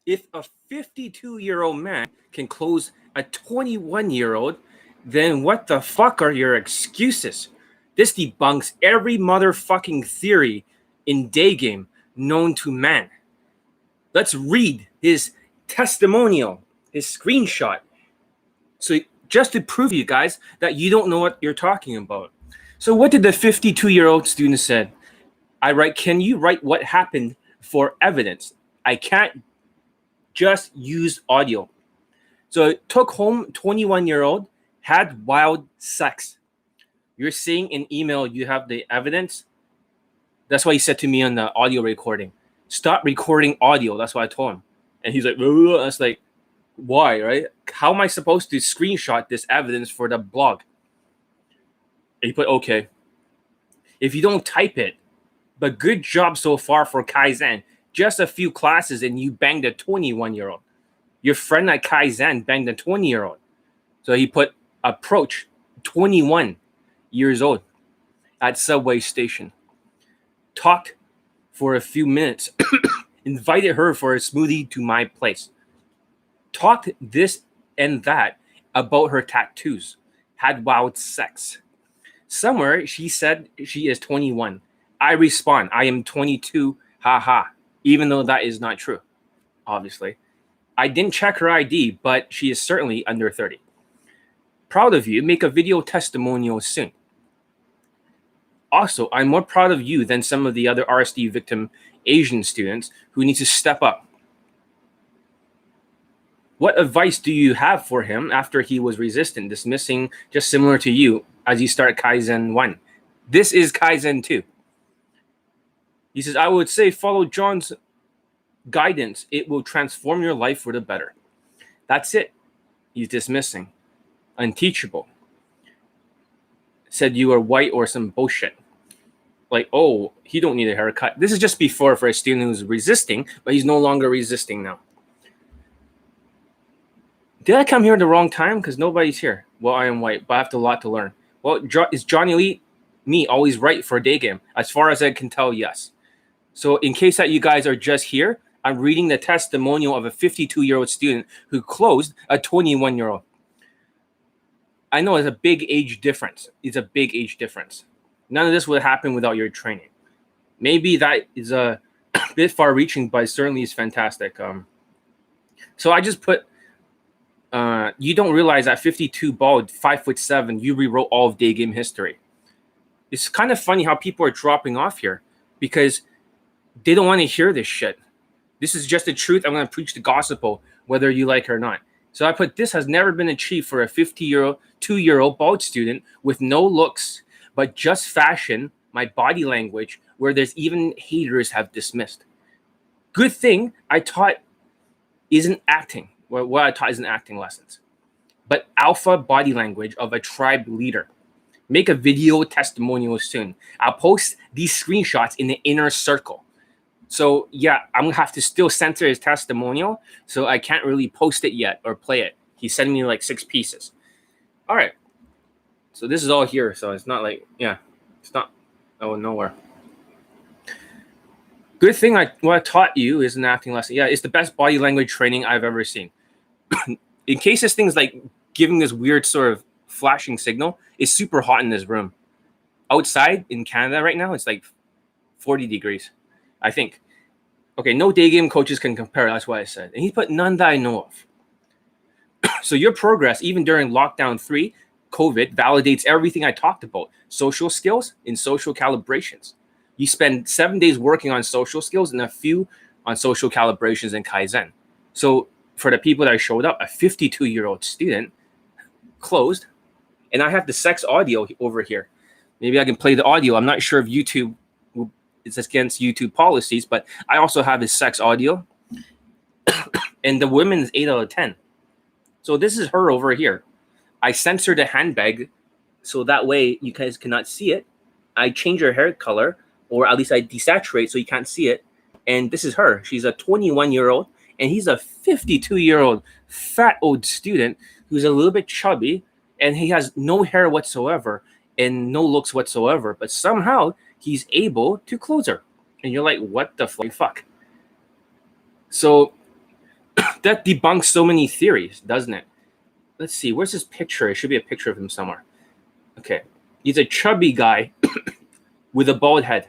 If a 52-year-old man can close a 21-year-old, then what the fuck are your excuses? This debunks every motherfucking theory in day game known to man. Let's read his testimonial, his screenshot. So just to prove you guys that you don't know what you're talking about. So what did the 52-year-old student said? Can you write what happened for evidence? I can't just use audio. So took home 21-year-old, had wild sex. You're saying in email you have the evidence? That's what he said to me on the audio recording. Stop recording audio. That's what I told him. And he's like, I was like, why, right? How am I supposed to screenshot this evidence for the blog? And he put, okay. If you don't type it, but good job so far for Kaizen. Just a few classes and you banged a 21-year-old. Your friend at Kaizen banged a 20-year-old. So he put approach 21 years old at subway station. Talked for a few minutes. Invited her for a smoothie to my place. Talked this and that about her tattoos. Had wild sex. Somewhere she said she is 21. I respond, I am 22, haha, even though that is not true, obviously. I didn't check her ID, but she is certainly under 30. Proud of you, make a video testimonial soon. Also, I'm more proud of you than some of the other RSD victim Asian students who need to step up. What advice do you have for him after he was resistant, dismissing, just similar to you as you start Kaizen 1? This is Kaizen 2. He says, I would say follow John's guidance. It will transform your life for the better. That's it. He's dismissing. Unteachable. Said you are white or some bullshit. Like, oh, he don't need a haircut. This is just before for a student who's resisting, but he's no longer resisting now. Did I come here at the wrong time? Because nobody's here. Well, I am white, but I have a lot to learn. Well, is Johnny Lee, me, always right for a day game? As far as I can tell, yes. So in case that you guys are just here, I'm reading the testimonial of a 52-year-old student who closed a 21-year-old. I know it's a big age difference. It's a big age difference. None of this would happen without your training. Maybe that is a bit far-reaching, but certainly is fantastic. So I just put, you don't realize that 52 bald, 5'7", you rewrote all of day game history. It's kind of funny how people are dropping off here because they don't want to hear this shit. This is just the truth. I'm going to preach the gospel, whether you like it or not. So I put, this has never been achieved for a 52-year-old bald student with no looks, but just fashion, my body language, where there's even haters have dismissed. Good thing I taught isn't acting. Well, what I taught isn't acting lessons, but alpha body language of a tribe leader. Make a video testimonial soon. I'll post these screenshots in the inner circle. So yeah, I'm gonna have to still censor his testimonial, so I can't really post it yet or play it. He sent me like 6 pieces. All right. So this is all here, so it's not like, yeah, it's not nowhere. Good thing what I taught you is an acting lesson. Yeah, it's the best body language training I've ever seen. In case this thing's like giving this weird sort of flashing signal, it's super hot in this room. Outside in Canada right now, it's like 40 degrees, I think. Okay, no day game coaches can compare. That's what I said. And he put none that I know of. So your progress, even during lockdown 3, COVID, validates everything I talked about. Social skills and social calibrations. You spend 7 days working on social skills and a few on social calibrations and Kaizen. So for the people that showed up, a 52-year-old student closed, and I have the sex audio over here. Maybe I can play the audio. I'm not sure if YouTube is against YouTube policies, but I also have his sex audio. And the women is 8 out of 10. So this is her over here. I censored the handbag so that way you guys cannot see it. I change her hair color, or at least I desaturate so you can't see it. And this is her. She's a 21-year-old, and he's a 52-year-old fat old student who's a little bit chubby, and he has no hair whatsoever and no looks whatsoever. But somehow he's able to close her. And you're like, what the fuck? So That debunks so many theories, doesn't it? Let's see. Where's his picture? It should be a picture of him somewhere. Okay. He's a chubby guy with a bald head.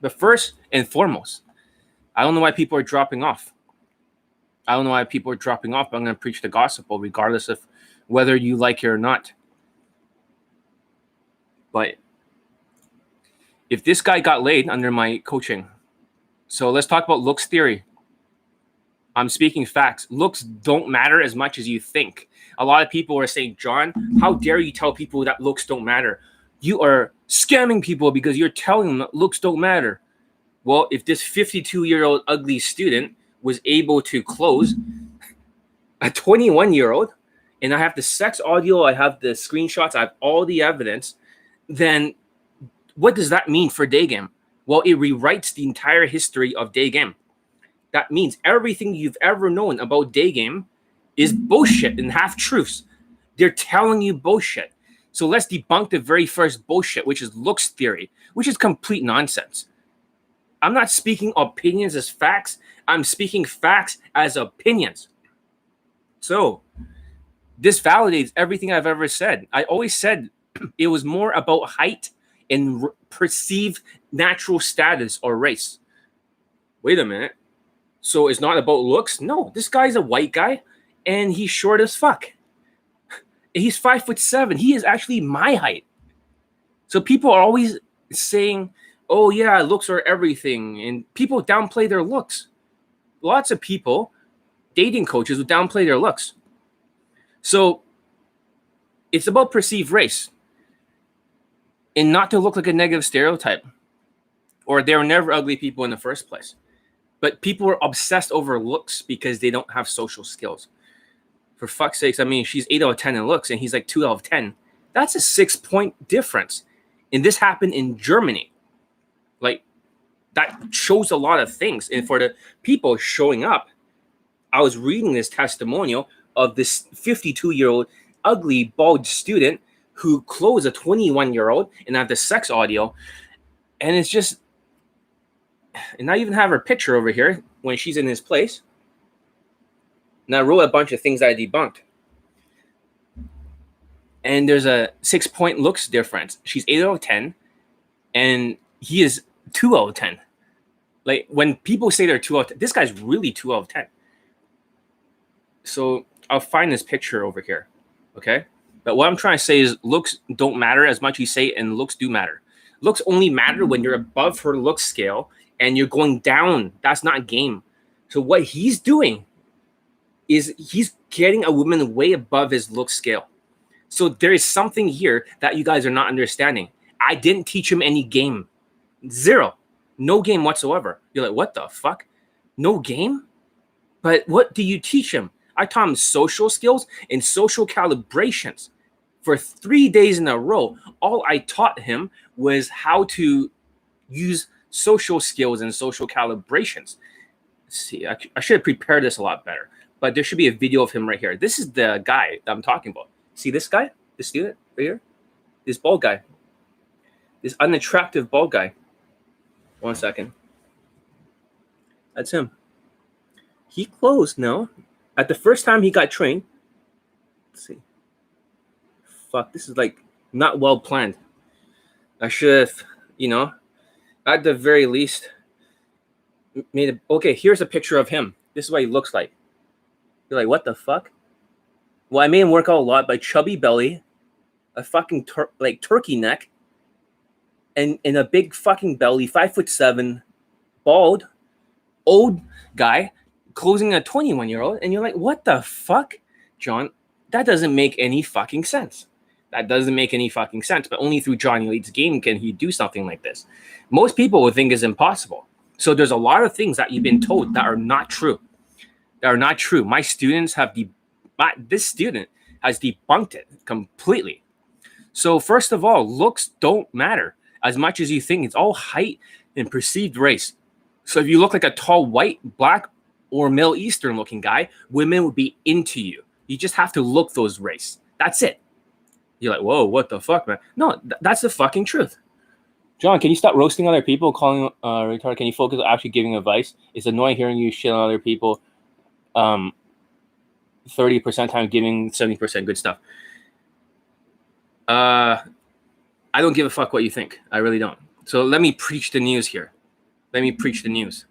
But first and foremost, I don't know why people are dropping off. I don't know why people are dropping off, but I'm going to preach the gospel regardless of whether you like it or not. But if this guy got laid under my coaching, so let's talk about looks theory. I'm speaking facts. Looks don't matter as much as you think. A lot of people are saying, John, how dare you tell people that looks don't matter? You are scamming people because you're telling them that looks don't matter. Well, if this 52-year-old ugly student was able to close a 21-year-old, and I have the sex audio, I have the screenshots, I have all the evidence, then what does that mean for day game? Well, it rewrites the entire history of day game. That means everything you've ever known about day game is bullshit and half-truths. They're telling you bullshit. So let's debunk the very first bullshit, which is looks theory, which is complete nonsense. I'm not speaking opinions as facts. I'm speaking facts as opinions. So this validates everything I've ever said. I always said it was more about height and perceived natural status or race. Wait a minute. So it's not about looks? No, this guy's a white guy and he's short as fuck. He's 5'7". He is actually my height. So people are always saying, oh yeah, looks are everything. And people downplay their looks. Lots of people, dating coaches, will downplay their looks. So it's about perceived race. And not to look like a negative stereotype. Or they were never ugly people in the first place. But people are obsessed over looks because they don't have social skills. For fuck's sakes, I mean, she's 8 out of 10 in looks and he's like 2 out of 10. That's a 6-point difference. And this happened in Germany. Like, that shows a lot of things. And for the people showing up, I was reading this testimonial of this 52-year-old ugly, bald student who closed a 21-year-old, and I have the sex audio. And it's just, and I even have her picture over here when she's in his place. And I wrote a bunch of things I debunked. And there's a 6-point looks difference. She's 8 out of 10, and he is 2 out of 10. Like, when people say they're 2 out of 10, this guy's really 2 out of 10. So I'll find this picture over here, okay? But what I'm trying to say is looks don't matter as much as you say, and looks do matter. Looks only matter when you're above her look scale and you're going down. That's not game. So what he's doing is he's getting a woman way above his look scale. So there is something here that you guys are not understanding. I didn't teach him any game. Zero. No game whatsoever. You're like, what the fuck? No game? But what do you teach him? I taught him social skills and social calibrations. For 3 days in a row, all I taught him was how to use social skills and social calibrations. Let's see, I should have prepared this a lot better. But there should be a video of him right here. This is the guy that I'm talking about. See this guy? This student right here? This bald guy. This unattractive bald guy. 1 second. That's him. He closed, no? At the first time he got trained. Let's see. Fuck, this is like not well planned. I should have, at the very least, made it. Okay, here's a picture of him. This is what he looks like. You're like, what the fuck? Well, I made him work out a lot by chubby belly, a fucking turkey neck, and a big fucking belly, 5'7", bald, old guy, closing a 21-year-old, and you're like, what the fuck, John? That doesn't make any fucking sense. That doesn't make any fucking sense, but only through Johnny Lee's game can he do something like this. Most people would think it's impossible. So there's a lot of things that you've been told that are not true. That are not true. My students have this student has debunked it completely. So first of all, looks don't matter as much as you think. It's all height and perceived race. So if you look like a tall white, black, or Middle Eastern looking guy, women would be into you. You just have to look those race. That's it. You're like, whoa, what the fuck, man? No, that's the fucking truth. John, can you stop roasting other people, calling retarded? Can you focus on actually giving advice? It's annoying hearing you shit on other people. 30% time giving, 70% good stuff. I don't give a fuck what you think. I really don't. So let me preach the news here. Let me preach the news.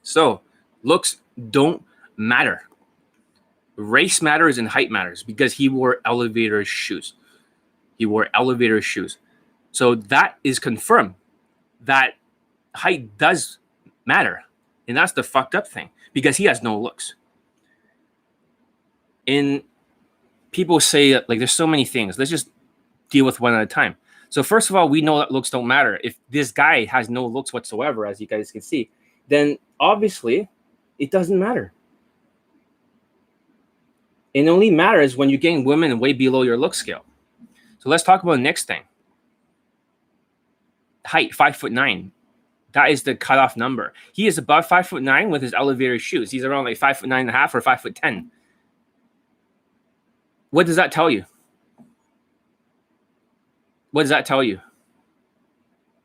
So looks don't matter. Race matters and height matters because he wore elevator shoes. He wore elevator shoes. So that is confirmed that height does matter. And that's the fucked up thing because he has no looks. And people say, like, there's so many things. Let's just deal with one at a time. So first of all, we know that looks don't matter. If this guy has no looks whatsoever, as you guys can see, then obviously it doesn't matter. It only matters when you're getting women way below your look scale. So let's talk about the next thing. Height, 5'9". That is the cutoff number. He is above 5'9" with his elevator shoes. He's around like 5'9.5" or 5'10". What does that tell you? What does that tell you?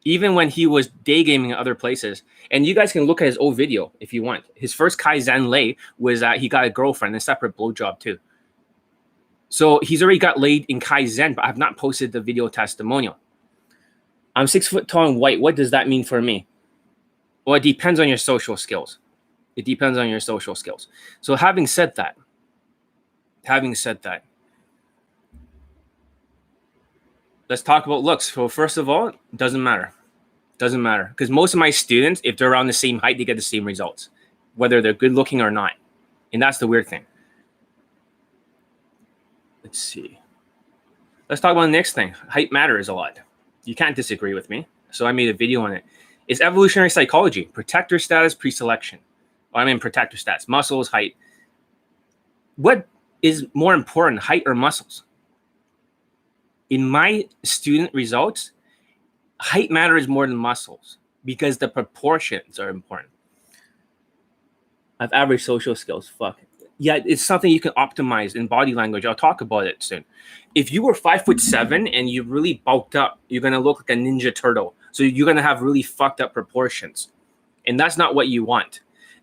Even when he was day gaming at other places, and you guys can look at his old video if you want. His first Kaizen lay was that he got a girlfriend, a separate blowjob too. So he's already got laid in Kaizen, but I have not posted the video testimonial. I'm 6 foot tall and white. What does that mean for me? Well, it depends on your social skills. It depends on your social skills. So having said that, let's talk about looks. So first of all, it doesn't matter. Doesn't matter. Because most of my students, if they're around the same height, they get the same results, whether they're good looking or not. And that's the weird thing. Let's see. Let's talk about the next thing. Height matters a lot. You can't disagree with me. So I made a video on it. It's evolutionary psychology. Protector status, pre-selection. Well, I mean protector status. Muscles, height. What is more important, height or muscles? In my student results, height matters more than muscles because the proportions are important. I have average social skills. Fuck. Yeah, it's something you can optimize in body language. I'll talk about it soon. If you were 5'7" and you really bulked up, you're gonna look like a ninja turtle. So you're gonna have really fucked up proportions, and that's not what you want.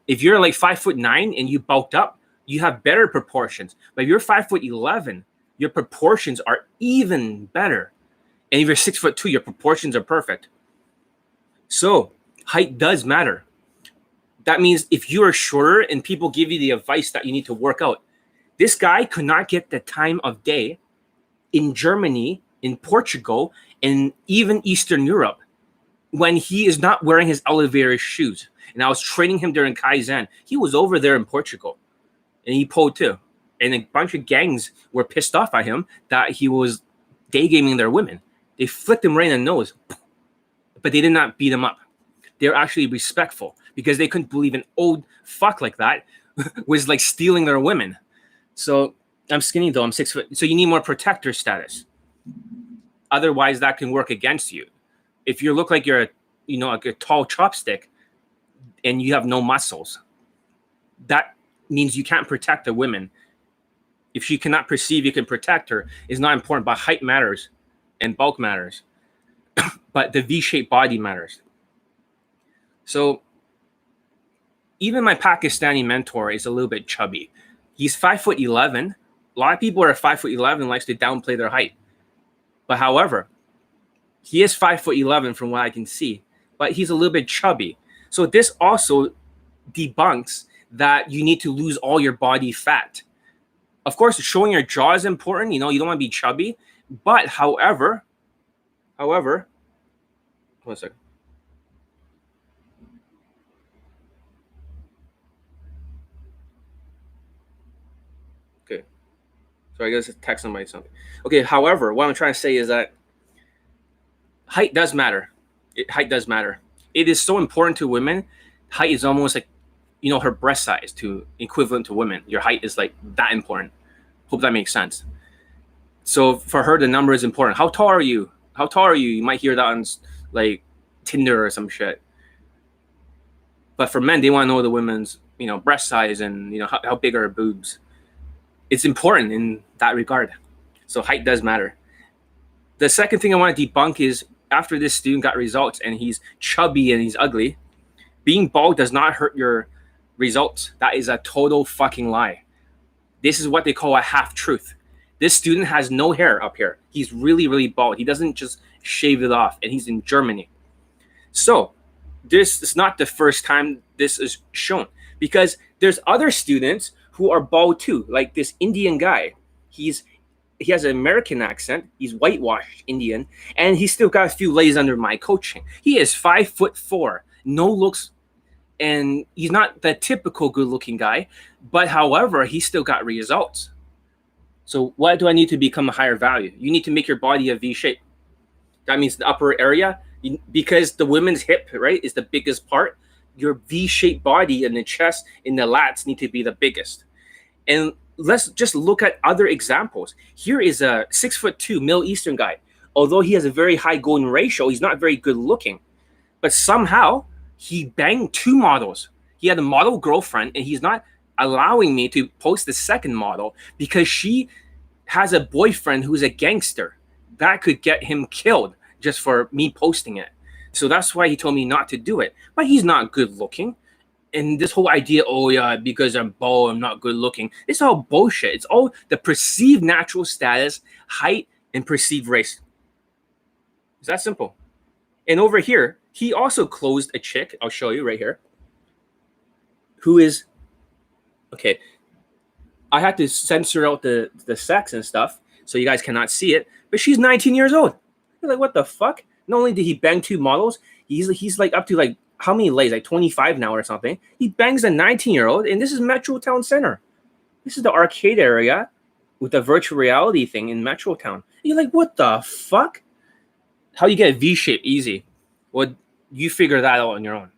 If you're like 5'9" and you bulked up, you have better proportions. But if you're 5'11", your proportions are even better. And if you're 6'2", your proportions are perfect. So height does matter. That means if you are shorter and people give you the advice that you need to work out, this guy could not get the time of day in Germany, in Portugal, and even Eastern Europe when he is not wearing his elevator shoes. And I was training him during Kaizen. He was over there in Portugal, and he pulled too. And a bunch of gangs were pissed off at him that he was day gaming their women. They flicked him right in the nose, but they did not beat him up. They're actually respectful because they couldn't believe an old fuck like that was like stealing their women. So I'm skinny though, I'm 6 foot. So you need more protector status. Otherwise that can work against you. If you look like you're like a tall chopstick and you have no muscles, that means you can't protect the women. If she cannot perceive you can protect her, is not important, but height matters and bulk matters. But the V-shaped body matters. So even my Pakistani mentor is a little bit chubby. He's 5'11". A lot of people are 5'11" likes to downplay their height. But however, he is 5'11" from what I can see, but he's a little bit chubby. So this also debunks that you need to lose all your body fat. Of course, showing your jaw is important. You don't want to be chubby. But however, 1 second. Okay. So I guess text somebody something. Okay, however, what I'm trying to say is that height does matter. Height does matter. It is so important to women. Height is almost like, her breast size to equivalent to women. Your height is like that important. Hope that makes sense. So for her, the number is important. How tall are you? How tall are you? You might hear that on like Tinder or some shit. But for men, they want to know the women's, breast size and, how big are her boobs. It's important in that regard. So height does matter. The second thing I want to debunk is after this student got results and he's chubby and he's ugly, being bald does not hurt your results. That is a total fucking lie. This is what they call a half-truth. This student has no hair up here. He's really, really bald. He doesn't just shave it off, and he's in Germany. So this is not the first time this is shown, because there's other students who are bald too, like this Indian guy. He has an American accent. He's whitewashed Indian, and he's still got a few layers under my coaching. He is 5'4", no looks, and he's not the typical good-looking guy, but however, he's still got results. So what do I need to become a higher value? You need to make your body a V shape. That means the upper area, because the women's hip, right, is the biggest part. Your V-shaped body and the chest and the lats need to be the biggest. And let's just look at other examples. Here is a 6'2" Middle Eastern guy. Although he has a very high golden ratio, he's not very good looking. But somehow he banged 2 models. He had a model girlfriend, and he's not allowing me to post the second model because she has a boyfriend who's a gangster. That could get him killed just for me posting it. So that's why he told me not to do it. But he's not good looking. And this whole idea, oh yeah, because I'm bald, I'm not good looking. It's all bullshit. It's all the perceived natural status, height, and perceived race. It's that simple. And over here, he also closed a chick. I'll show you right here. Who is, okay. I had to censor out the sex and stuff so you guys cannot see it. But she's 19 years old. You're like, what the fuck? Not only did he bang 2 models, he's like up to like how many lays? Like 25 now or something. He bangs a 19-year-old, and this is Metro Town Center. This is the arcade area with the virtual reality thing in Metro Town. And you're like, what the fuck? How you get a V shape easy? Well, you figure that out on your own.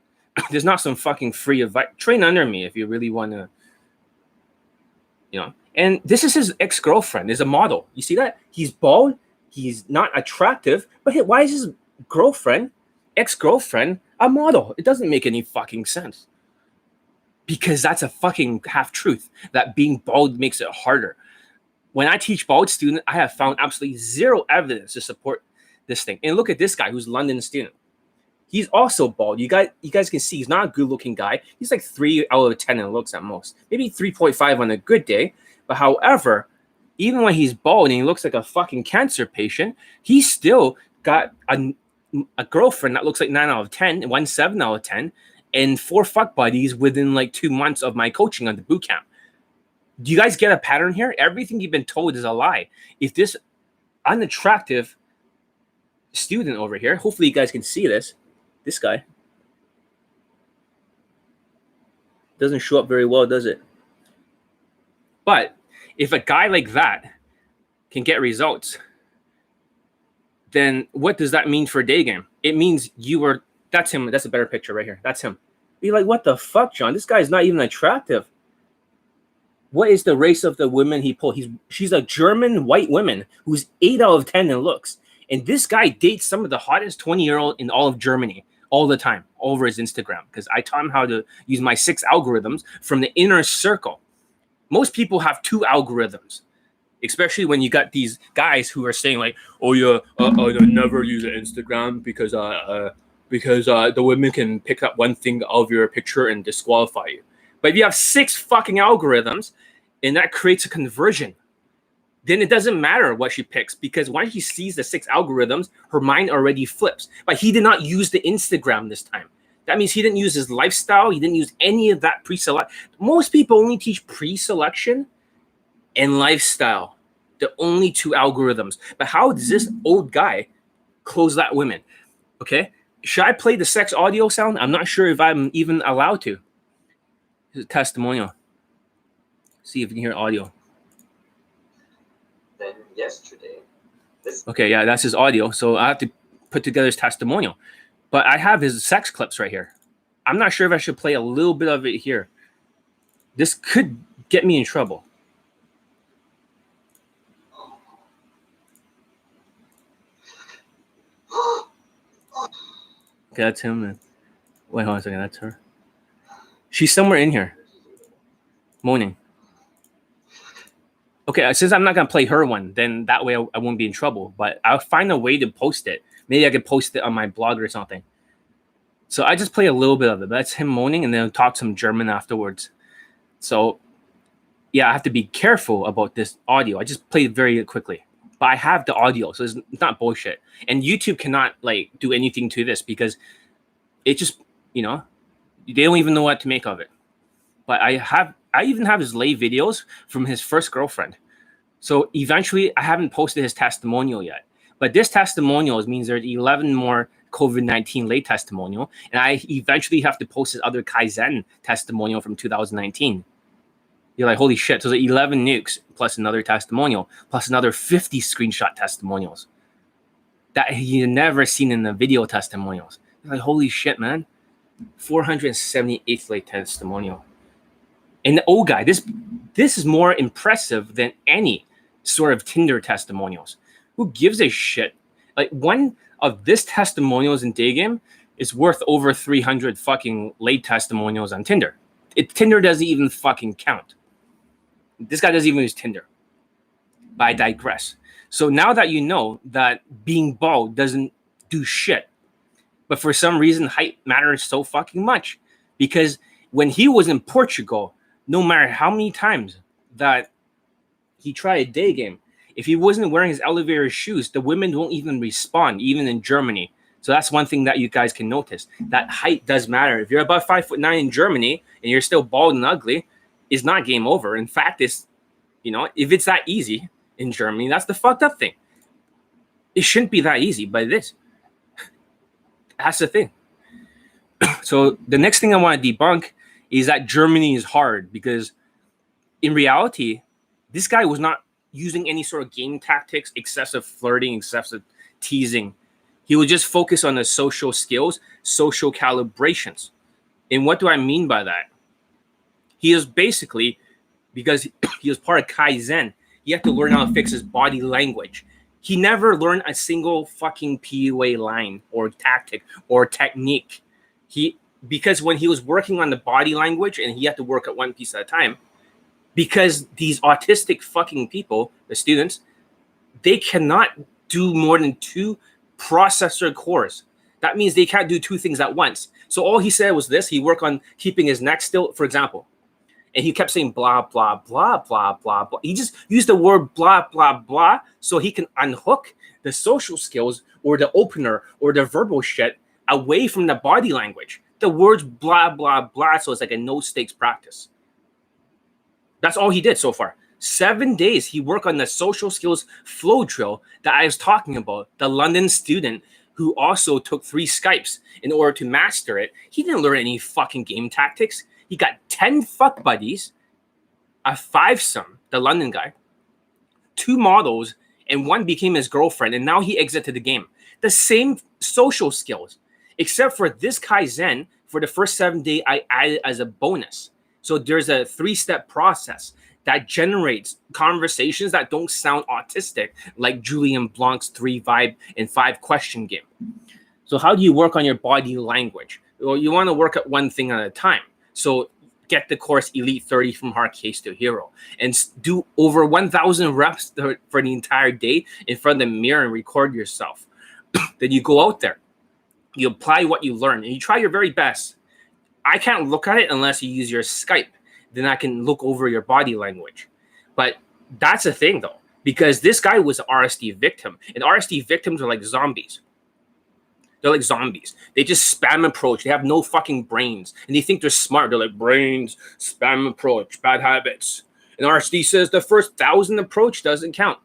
There's not some fucking free advice. Train under me if you really want to, you know. And this is his ex-girlfriend, is a model. You see that? He's bald. He's not attractive. But hey, why is his girlfriend, ex-girlfriend, a model? It doesn't make any fucking sense. Because that's a fucking half-truth. That being bald makes it harder. When I teach bald students, I have found absolutely zero evidence to support this thing. And look at this guy who's a London student. He's also bald. You guys can see he's not a good-looking guy. He's like 3 out of 10 in looks at most. Maybe 3.5 on a good day. But however, even when he's bald and he looks like a fucking cancer patient, he's still got a girlfriend that looks like 9 out of 10, 1 7 out of 10, and 4 fuck buddies within like 2 months of my coaching on the boot camp. Do you guys get a pattern here? Everything you've been told is a lie. If this unattractive student over here, hopefully you guys can see this guy doesn't show up very well, does it? But if a guy like that can get results, then what does that mean for a day game? It means that's him. That's a better picture right here. That's him. Be like, what the fuck, John? This guy's not even attractive. What is the race of the women he pulled? She's a German white woman who's 8 out of 10 in looks. And this guy dates some of the hottest 20-year-old in all of Germany all the time over his Instagram, because I taught him how to use my 6 algorithms from the inner circle. Most people have 2 algorithms, especially when you got these guys who are saying like, oh yeah, I never use Instagram because the women can pick up one thing out of your picture and disqualify you. But if you have 6 fucking algorithms and that creates a conversion, then it doesn't matter what she picks, because once she sees the 6 algorithms, her mind already flips. But he did not use the Instagram this time. That means he didn't use his lifestyle. He didn't use any of that pre-select. Most people only teach pre-selection and lifestyle, the only 2 algorithms. But how does this old guy close that women? Okay, should I play the sex audio sound? I'm not sure if I'm even allowed to. This is a testimonial. See if you can hear audio. Then yesterday. Okay, yeah, that's his audio. So I have to put together his testimonial. But I have his sex clips right here. I'm not sure if I should play a little bit of it here. This could get me in trouble. Okay, that's him. Then. Wait, hold on a second. That's her. She's somewhere in here. Moaning. Okay, since I'm not going to play her one, then that way I won't be in trouble. But I'll find a way to post it. Maybe I could post it on my blog or something. So I just play a little bit of it. That's him moaning, and then I'll talk some German afterwards. So yeah, I have to be careful about this audio. I just played very quickly, but I have the audio, so it's not bullshit. And YouTube cannot like do anything to this because it just, you know, they don't even know what to make of it. But I even have his lay videos from his first girlfriend. So eventually, I haven't posted his testimonial yet. But this testimonials means there's 11 more COVID-19 lay testimonial, and I eventually have to post his other Kaizen testimonial from 2019. You're like, holy shit! So there's 11 nukes plus another testimonial plus another 50 screenshot testimonials that you never seen in the video testimonials. You're like, holy shit, man! 478th lay testimonial. And oh, guy, this is more impressive than any sort of Tinder testimonials. Who gives a shit? Like one of this testimonials in day game is worth over 300 fucking late testimonials on Tinder. Tinder doesn't even fucking count. This guy doesn't even use Tinder. But I digress. So now that you know that being bald doesn't do shit, but for some reason height matters so fucking much, because when he was in Portugal, no matter how many times that he tried a day game, if he wasn't wearing his elevator shoes, the women won't even respond, even in Germany. So that's one thing that you guys can notice. That height does matter. If you're about 5'9" in Germany and you're still bald and ugly, it's not game over. In fact, it's, you know, if it's that easy in Germany, that's the fucked up thing. It shouldn't be that easy, but it is. That's the thing. So the next thing I want to debunk is that Germany is hard, because in reality, this guy was not using any sort of game tactics, excessive flirting, excessive teasing. He would just focus on the social skills, social calibrations. And what do I mean by that? He is basically, because he was part of Kaizen, he had to learn how to fix his body language. He never learned a single fucking PUA line or tactic or technique. Because when he was working on the body language, and he had to work at one piece at a time, because these autistic fucking people, the students, they cannot do more than 2 processor cores. That means they can't do 2 things at once. So all he said was this: he worked on keeping his neck still, for example. And he kept saying blah, blah, blah, blah, blah, blah. He just used the word blah, blah, blah so he can unhook the social skills or the opener or the verbal shit away from the body language. The words blah, blah, blah, so it's like a no-stakes practice. That's all he did so far. 7 days he worked on the social skills flow drill that I was talking about. The London student who also took 3 Skypes in order to master it. He didn't learn any fucking game tactics. He got 10 fuck buddies, a 5-some, the London guy, 2 models, and 1 became his girlfriend, and now he exited the game. The same social skills, except for this Kaizen, for the first 7 days, I added as a bonus. So there's a 3-step process that generates conversations that don't sound autistic, like Julian Blanc's 3 vibe and 5 question game. So how do you work on your body language? Well, you want to work at one thing at a time. So get the course Elite 30 from hard case to hero and do over 1,000 reps for the entire day in front of the mirror and record yourself. Then you go out there, you apply what you learn, and you try your very best. I can't look at it unless you use your Skype. Then I can look over your body language. But that's a thing, though, because this guy was an RSD victim, and RSD victims are like zombies. They're like zombies. They just spam approach. They have no fucking brains. And they think they're smart. They're like, brains, spam approach, bad habits. And RSD says the first 1,000 approach doesn't count.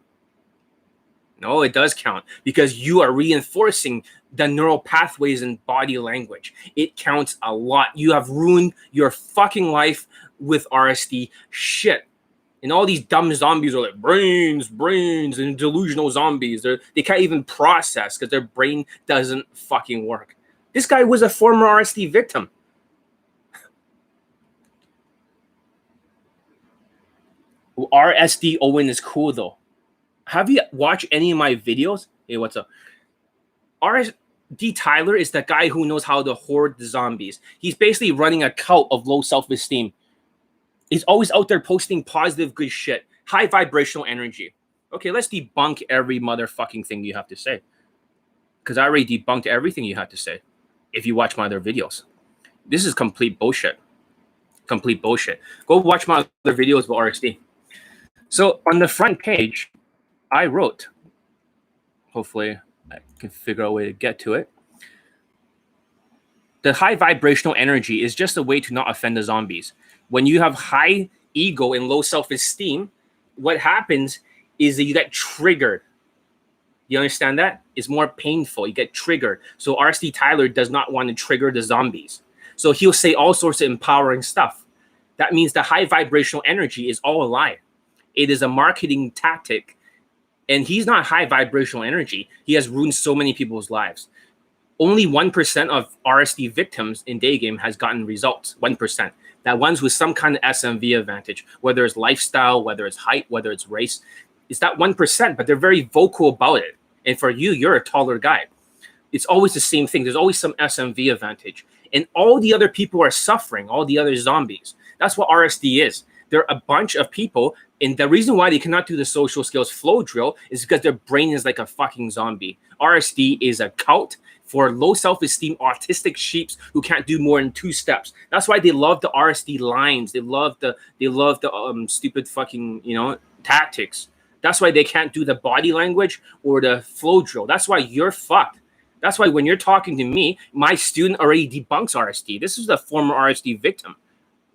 No, it does count, because you are reinforcing the neural pathways in body language. It counts a lot. You have ruined your fucking life with RSD shit. And all these dumb zombies are like brains, and delusional zombies. They can't even process because their brain doesn't fucking work. This guy was a former RSD victim. RSD Owen is cool, though. Have you watched any of my videos? Hey, what's up? RSD Tyler is the guy who knows how to hoard the zombies. He's basically running a cult of low self-esteem. He's always out there posting positive, good shit. High vibrational energy. Okay, let's debunk every motherfucking thing you have to say. Because I already debunked everything you have to say. if you watch my other videos. This is complete bullshit. Complete bullshit. Go watch my other videos about RSD. So on the front page, I wrote, hopefully I can figure out a way to get to it. The high vibrational energy is just a way to not offend the zombies. When you have high ego and low self-esteem, what happens is that you get triggered. You understand that? It's more painful. You get triggered. So RSD Tyler does not want to trigger the zombies. So he'll say all sorts of empowering stuff. That means the high vibrational energy is all a lie. It is a marketing tactic. And he's not high vibrational energy. He has ruined so many people's lives. Only 1% of RSD victims in day game has gotten results. 1%. That one's with some kind of SMV advantage, whether it's lifestyle, whether it's height, whether it's race. It's that 1%, but they're very vocal about it. And for you, you're a taller guy. It's always the same thing. There's always some SMV advantage. And all the other people are suffering, all the other zombies. That's what RSD is. They're a bunch of people. And the reason why they cannot do the social skills flow drill is because their brain is like a fucking zombie. RSD is a cult for low self-esteem autistic sheeps who can't do more than 2 steps. That's why they love the RSD lines. They love the stupid fucking, tactics. That's why they can't do the body language or the flow drill. That's why you're fucked. That's why when you're talking to me, my student already debunks RSD. This is the former RSD victim.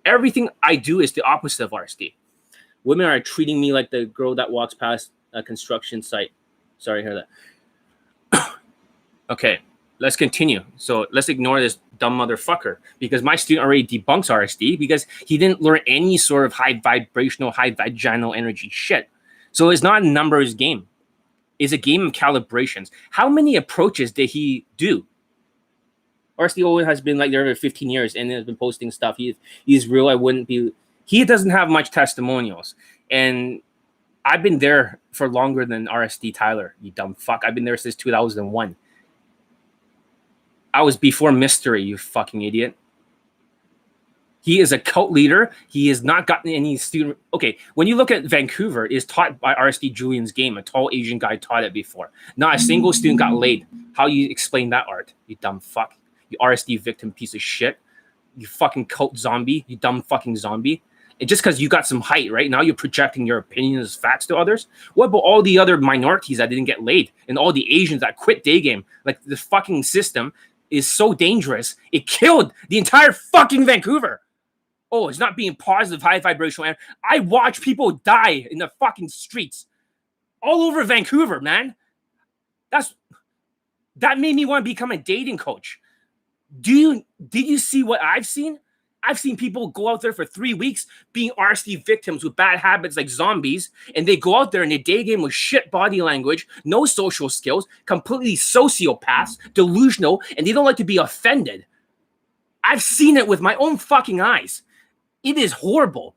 Everything I do is the opposite of RSD. Women are treating me like the girl that walks past a construction site. Sorry to hear that. Okay, let's continue. So let's ignore this dumb motherfucker because my student already debunks RSD because he didn't learn any sort of high vibrational, high vaginal energy shit. So it's not a numbers game. It's a game of calibrations. How many approaches did he do? RSD always has been like there for 15 years and has been posting stuff. He's real. I wouldn't be. He doesn't have much testimonials. And I've been there for longer than RSD Tyler, you dumb fuck. I've been there since 2001. I was before Mystery, you fucking idiot. He is a cult leader. He has not gotten any student. Okay, when you look at Vancouver, it is taught by RSD Julian's game. A tall Asian guy taught it before. Not a single student got laid. How you explain that, Art? You dumb fuck. You RSD victim piece of shit. You fucking cult zombie. You dumb fucking zombie. And just because you got some height, right? Now you're projecting your opinions as facts to others. What about all the other minorities that didn't get laid? And all the Asians that quit day game? Like, the fucking system is so dangerous. It killed the entire fucking Vancouver. Oh, it's not being positive, high vibrational. I watch people die in the fucking streets all over Vancouver, man. That made me want to become a dating coach. Did you see what I've seen? I've seen people go out there for 3 weeks being RSD victims with bad habits like zombies, and they go out there and they day game with shit body language, no social skills, completely sociopaths, delusional, and they don't like to be offended. I've seen it with my own fucking eyes. It is horrible.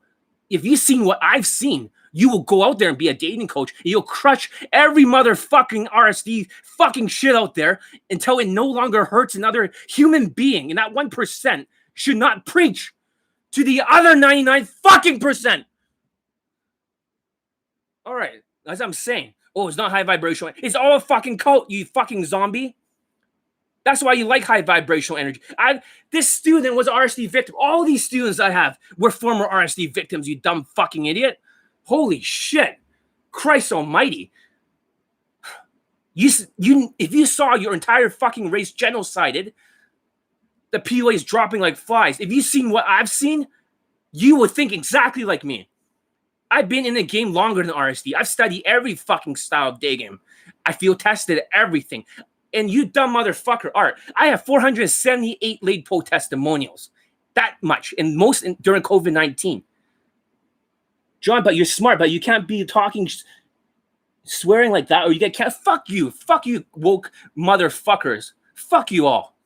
If you've seen what I've seen, you will go out there and be a dating coach. And you'll crush every motherfucking RSD fucking shit out there until it no longer hurts another human being. And that 1% should not preach to the other 99 fucking percent. All right, as I'm saying. Oh, it's not high vibrational. It's all a fucking cult, you fucking zombie. That's why you like high vibrational energy. This student was an RSD victim. All these students I have were former RSD victims, you dumb fucking idiot. Holy shit. Christ almighty. If you saw your entire fucking race genocided, the POA is dropping like flies. If you've seen what I've seen, you would think exactly like me. I've been in the game longer than RSD. I've studied every fucking style of day game. I feel tested at everything. And you dumb motherfucker, Art, I have 478 laid poll testimonials. That much. And most during COVID-19. John, but you're smart, but you can't be talking, swearing like that, or you get can't. Fuck you, woke motherfuckers. Fuck you all.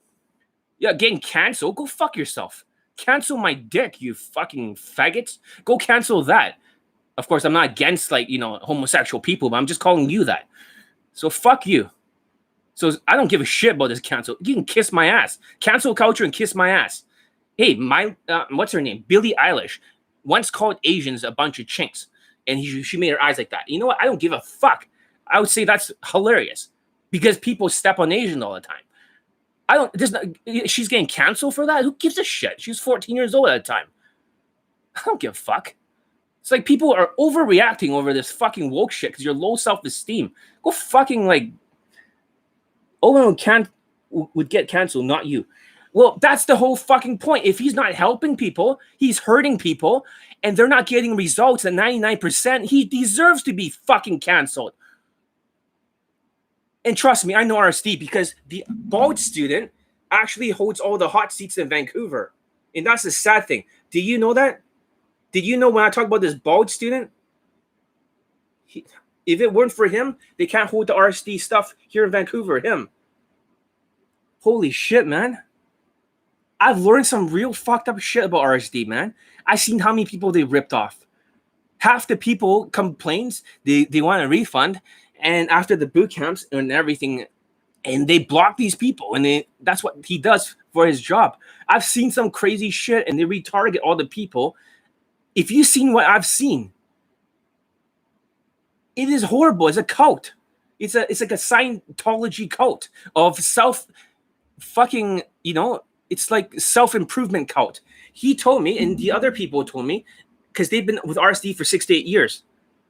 Yeah, getting canceled. Go fuck yourself. Cancel my dick, you fucking faggots. Go cancel that. Of course, I'm not against homosexual people, but I'm just calling you that. So fuck you. So I don't give a shit about this cancel. You can kiss my ass. Cancel culture and kiss my ass. Hey, what's her name? Billie Eilish once called Asians a bunch of chinks, and she made her eyes like that. You know what? I don't give a fuck. I would say that's hilarious because people step on Asians all the time. She's getting canceled for that? Who gives a shit? She was 14 years old at the time. I don't give a fuck. It's like people are overreacting over this fucking woke shit because you're low self-esteem. Go fucking like, Owen would get canceled, not you. Well, that's the whole fucking point. If he's not helping people, he's hurting people, and they're not getting results at 99%, he deserves to be fucking canceled. And trust me, I know RSD because the bald student actually holds all the hot seats in Vancouver. And that's the sad thing. Do you know that? Did you know when I talk about this bald student? If it weren't for him, they can't hold the RSD stuff here in Vancouver. Him. Holy shit, man. I've learned some real fucked up shit about RSD, man. I've seen how many people they ripped off. Half the people complains, they want a refund, and after the boot camps and everything, and they block these people, and that's what he does for his job. I've seen some crazy shit, and they retarget all the people. If you've seen what I've seen, it is horrible. It's a cult. It's like a Scientology cult of fucking, it's like self-improvement cult. He told me, and the other people told me, because they've been with RSD for 6 to 8 years.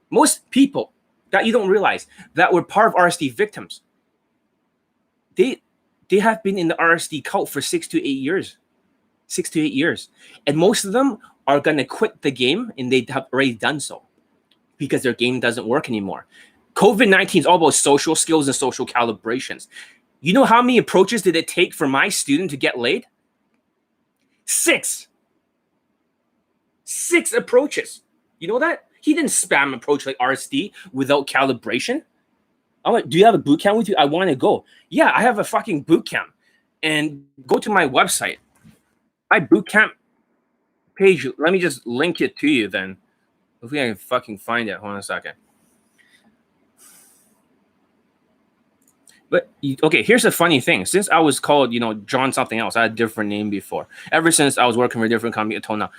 Most people that you don't realize that were part of RSD victims, they have been in the RSD cult for 6 to 8 years. 6 to 8 years. And most of them are going to quit the game, and they have already done so because their game doesn't work anymore. COVID-19 is all about social skills and social calibrations. You know how many approaches did it take for my student to get laid? 6. 6 approaches. You know that? He didn't spam approach like RSD without calibration. I'm like, do you have a boot camp with you? I want to go. Yeah, I have a fucking boot camp. And go to my website. My boot camp page. Let me just link it to you then. Hopefully I can fucking find it. Hold on a second. But, okay, here's the funny thing. Since I was called, John something else, I had a different name before. Ever since I was working for a different company until now,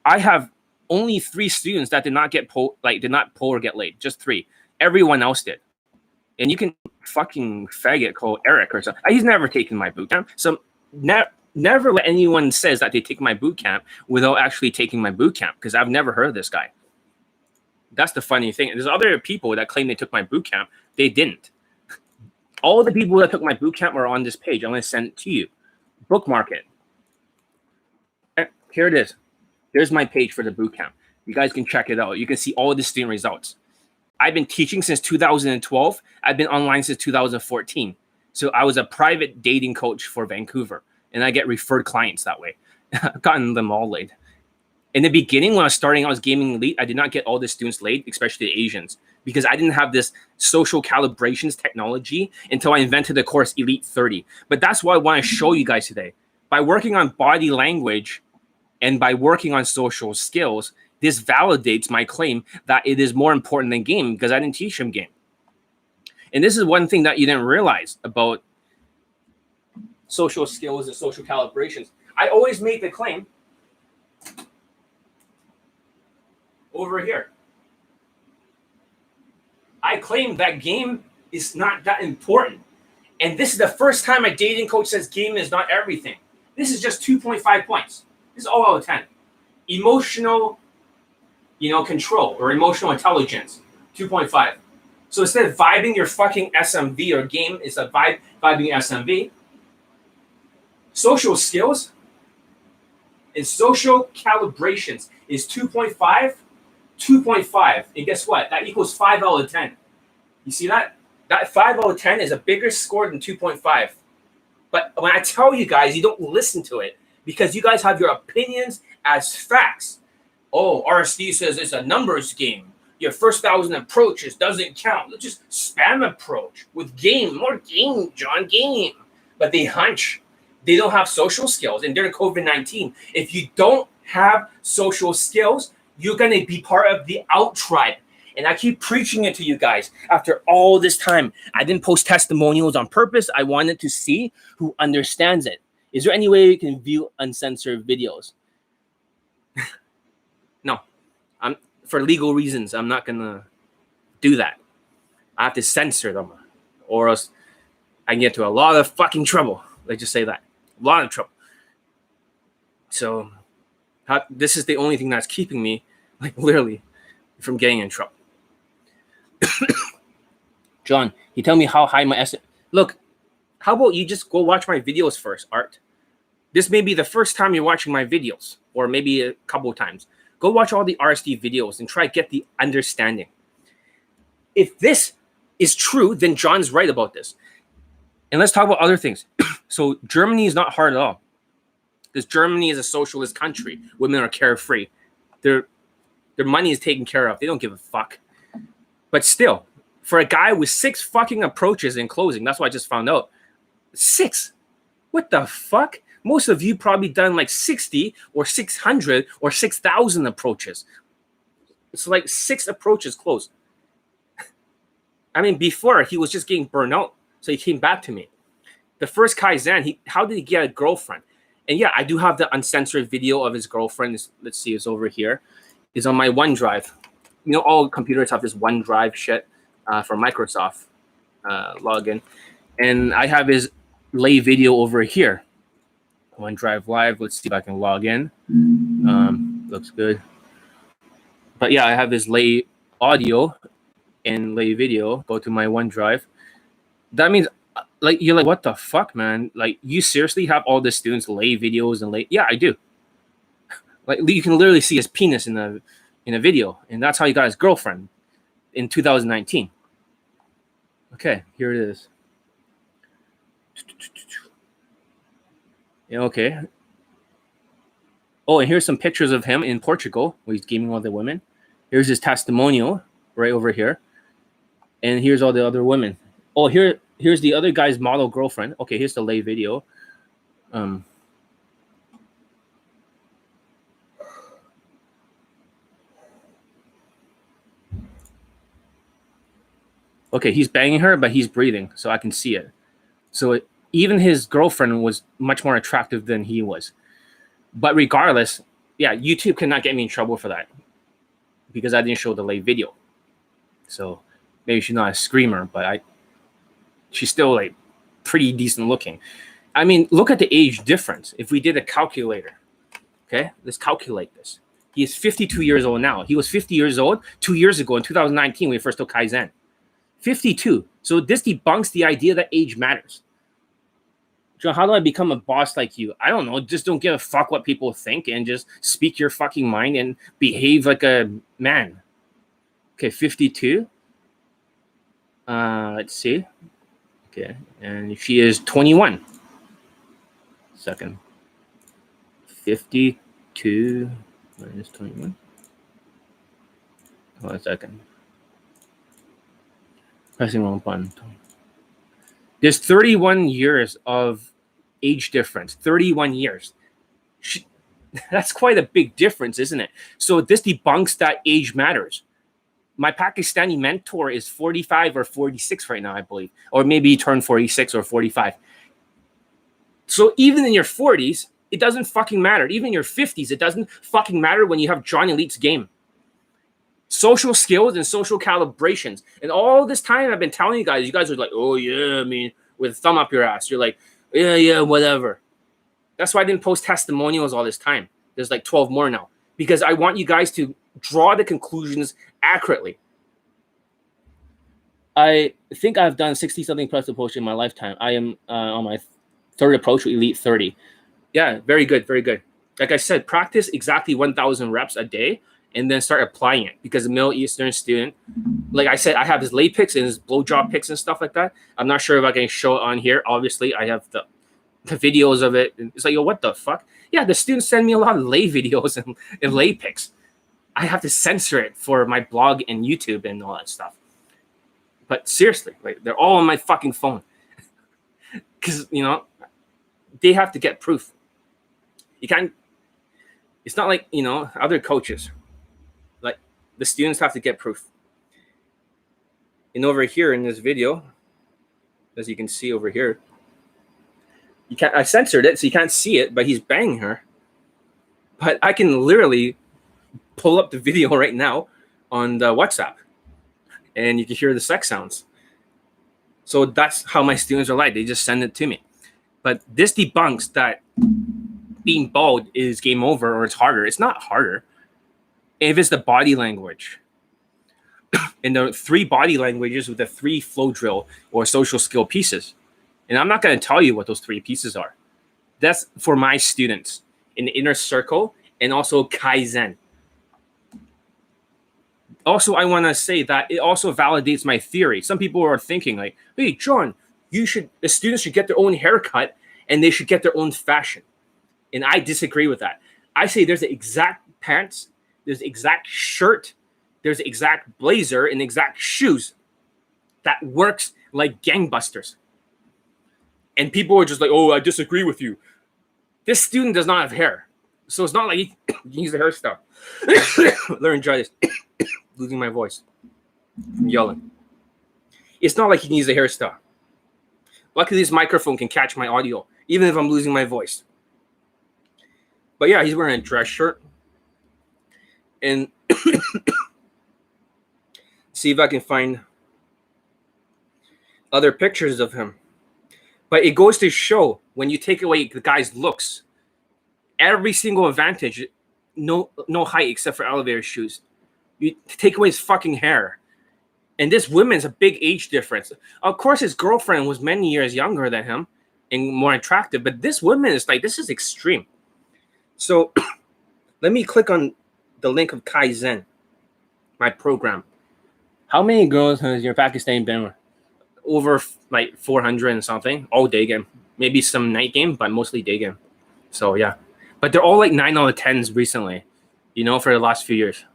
I have only 3 students that did not pull or get laid. Just 3. Everyone else did. And you can fucking faggot call Eric or something. He's never taken my boot camp. So never let anyone says that they take my boot camp without actually taking my boot camp, because I've never heard of this guy. That's the funny thing. There's other people that claim they took my boot camp. They didn't. All the people that took my boot camp are on this page. I'm going to send it to you. Bookmark it. And here it is. Here's my page for the boot camp. You guys can check it out. You can see all the student results. I've been teaching since 2012. I've been online since 2014. So I was a private dating coach for Vancouver, and I get referred clients that way. I've gotten them all laid. In the beginning, when I was starting, I was gaming elite. I did not get all the students laid, especially the Asians, because I didn't have this social calibrations technology until I invented the course Elite 30. But that's what I want to show you guys today. By working on body language and by working on social skills, this validates my claim that it is more important than game, because I didn't teach them game. And this is one thing that you didn't realize about social skills and social calibrations. I always make the claim over here. I claim that game is not that important. And this is the first time my dating coach says game is not everything. This is just 2.5 points. This is all out of 10. Emotional, control or emotional intelligence, 2.5. So instead of vibing your fucking SMV or game, it's a vibing SMV. Social skills and social calibrations is 2.5, 2.5. And guess what? That equals 5 out of 10. You see that? That 5 out of 10 is a bigger score than 2.5. But when I tell you guys, you don't listen to it because you guys have your opinions as facts. Oh, RSD says it's a numbers game. Your first 1,000 approaches doesn't count. Let's just spam approach with game. More game, John, game. But they hunch. They don't have social skills. And during COVID-19, if you don't have social skills, you're going to be part of the out tribe. And I keep preaching it to you guys after all this time. I didn't post testimonials on purpose. I wanted to see who understands it. Is there any way you can view uncensored videos? No. For legal reasons, I'm not going to do that. I have to censor them, or else I can get into a lot of fucking trouble. Let's just say that. A lot of trouble. So this is the only thing that's keeping me, like, literally from getting in trouble. John, you tell me how high my estimate. Look, how about you just go watch my videos first, Art? This may be the first time you're watching my videos, or maybe a couple of times. Go watch all the RSD videos and try to get the understanding. If this is true, then John's right about this. And let's talk about other things. So Germany is not hard at all, because Germany is a socialist country. Women are carefree. Their money is taken care of. They don't give a fuck. But still, for a guy with 6 fucking approaches in closing, that's what I just found out. 6. What the fuck? Most of you probably done like 60 or 600 or 6,000 approaches. It's like 6 approaches closed. I mean, before he was just getting burned out, so he came back to me. The first Kaizen, how did he get a girlfriend? And yeah, I do have the uncensored video of his girlfriend. Let's see, it's over here. It's on my OneDrive. You know, all computers have this OneDrive shit for Microsoft login. And I have his lay video over here. OneDrive Live. Let's see if I can log in. Looks good. But yeah, I have his lay audio and lay video. Go to my OneDrive. That means, like, you're like, what the fuck, man? Like, you seriously have all the students lay videos and lay? Yeah, I do. Like, you can literally see his penis in a video, and that's how he got his girlfriend in 2019. Okay, here it is. Yeah, okay. Oh, and here's some pictures of him in Portugal where he's gaming with the women. Here's his testimonial right over here. And here's all the other women. Oh, here's the other guy's model girlfriend. Okay, here's the lay video. Okay, he's banging her, but he's breathing, so I can see it. So even his girlfriend was much more attractive than he was. But regardless, yeah, YouTube cannot get me in trouble for that because I didn't show the lay video. So maybe she's not a screamer, but she's still like pretty decent looking. I mean, look at the age difference. If we did a calculator, okay, let's calculate this. He is 52 years old now. He was 50 years old 2 years ago in 2019 when he first took Kaizen. 52. So this debunks the idea that age matters. John, how do I become a boss like you? I don't know. Just don't give a fuck what people think and just speak your fucking mind and behave like a man. Okay, 52. Let's see. Okay, and she is 21. Second. 52 minus 21. Hold on a second. Pressing wrong button. There's 31 years of age difference. 31 years. That's quite a big difference, isn't it? So this debunks that age matters. My Pakistani mentor is 45 or 46 right now, I believe. Or maybe he turned 46 or 45. So even in your 40s, it doesn't fucking matter. Even in your 50s, it doesn't fucking matter when you have John Elite's game. Social skills and social calibrations. And all this time I've been telling you guys are like, oh yeah, I mean, with a thumb up your ass. You're like, yeah, whatever. That's why I didn't post testimonials all this time. There's like 12 more now. Because I want you guys to draw the conclusions accurately. I think I've done 60-something plus approach in my lifetime. I am on my third approach with Elite 30. Yeah, very good, very good. Like I said, practice exactly 1,000 reps a day and then start applying it. Because a Middle Eastern student, like I said, I have his lay pics and his blowjob pics and stuff like that. I'm not sure if I can show it on here. Obviously, I have the videos of it. And it's like, yo, what the fuck? Yeah, the students send me a lot of lay videos and lay pics. I have to censor it for my blog and YouTube and all that stuff. But seriously, like, they're all on my fucking phone. Because, you know, they have to get proof. You can't, it's not like, you know, other coaches. Like, the students have to get proof. And over here in this video, as you can see over here, I censored it so you can't see it, but he's banging her. But I can literally pull up the video right now on the WhatsApp, and you can hear the sex sounds. So that's how my students are like. They just send it to me. But this debunks that being bald is game over or it's harder. It's not harder. If it's the body language. And the 3 body languages with the 3 flow drill or social skill pieces. And I'm not going to tell you what those 3 pieces are. That's for my students in the inner circle and also Kaizen. Also, I want to say that it also validates my theory. Some people are thinking like, hey, John, the students should get their own haircut and they should get their own fashion. And I disagree with that. I say there's the exact pants, there's the exact shirt, there's the exact blazer and exact shoes that works like gangbusters. And people are just like, oh, I disagree with you. This student does not have hair. So it's not like he needs the hairstyle. Laryngitis. Losing my voice. I'm yelling. It's not like he needs a hairstyle. Luckily, this microphone can catch my audio, even if I'm losing my voice. But yeah, he's wearing a dress shirt. And see if I can find other pictures of him. But it goes to show when you take away the guy's looks, every single advantage, no height except for elevator shoes. You take away his fucking hair. And this woman's a big age difference. Of course, his girlfriend was many years younger than him and more attractive. But this woman is like, this is extreme. So let me click on the link of Kaizen, my program. How many girls has your Pakistani been with? Over like 400 and something. All day game. Maybe some night game, but mostly day game. So yeah. But they're all like 9 out of 10s recently, for the last few years.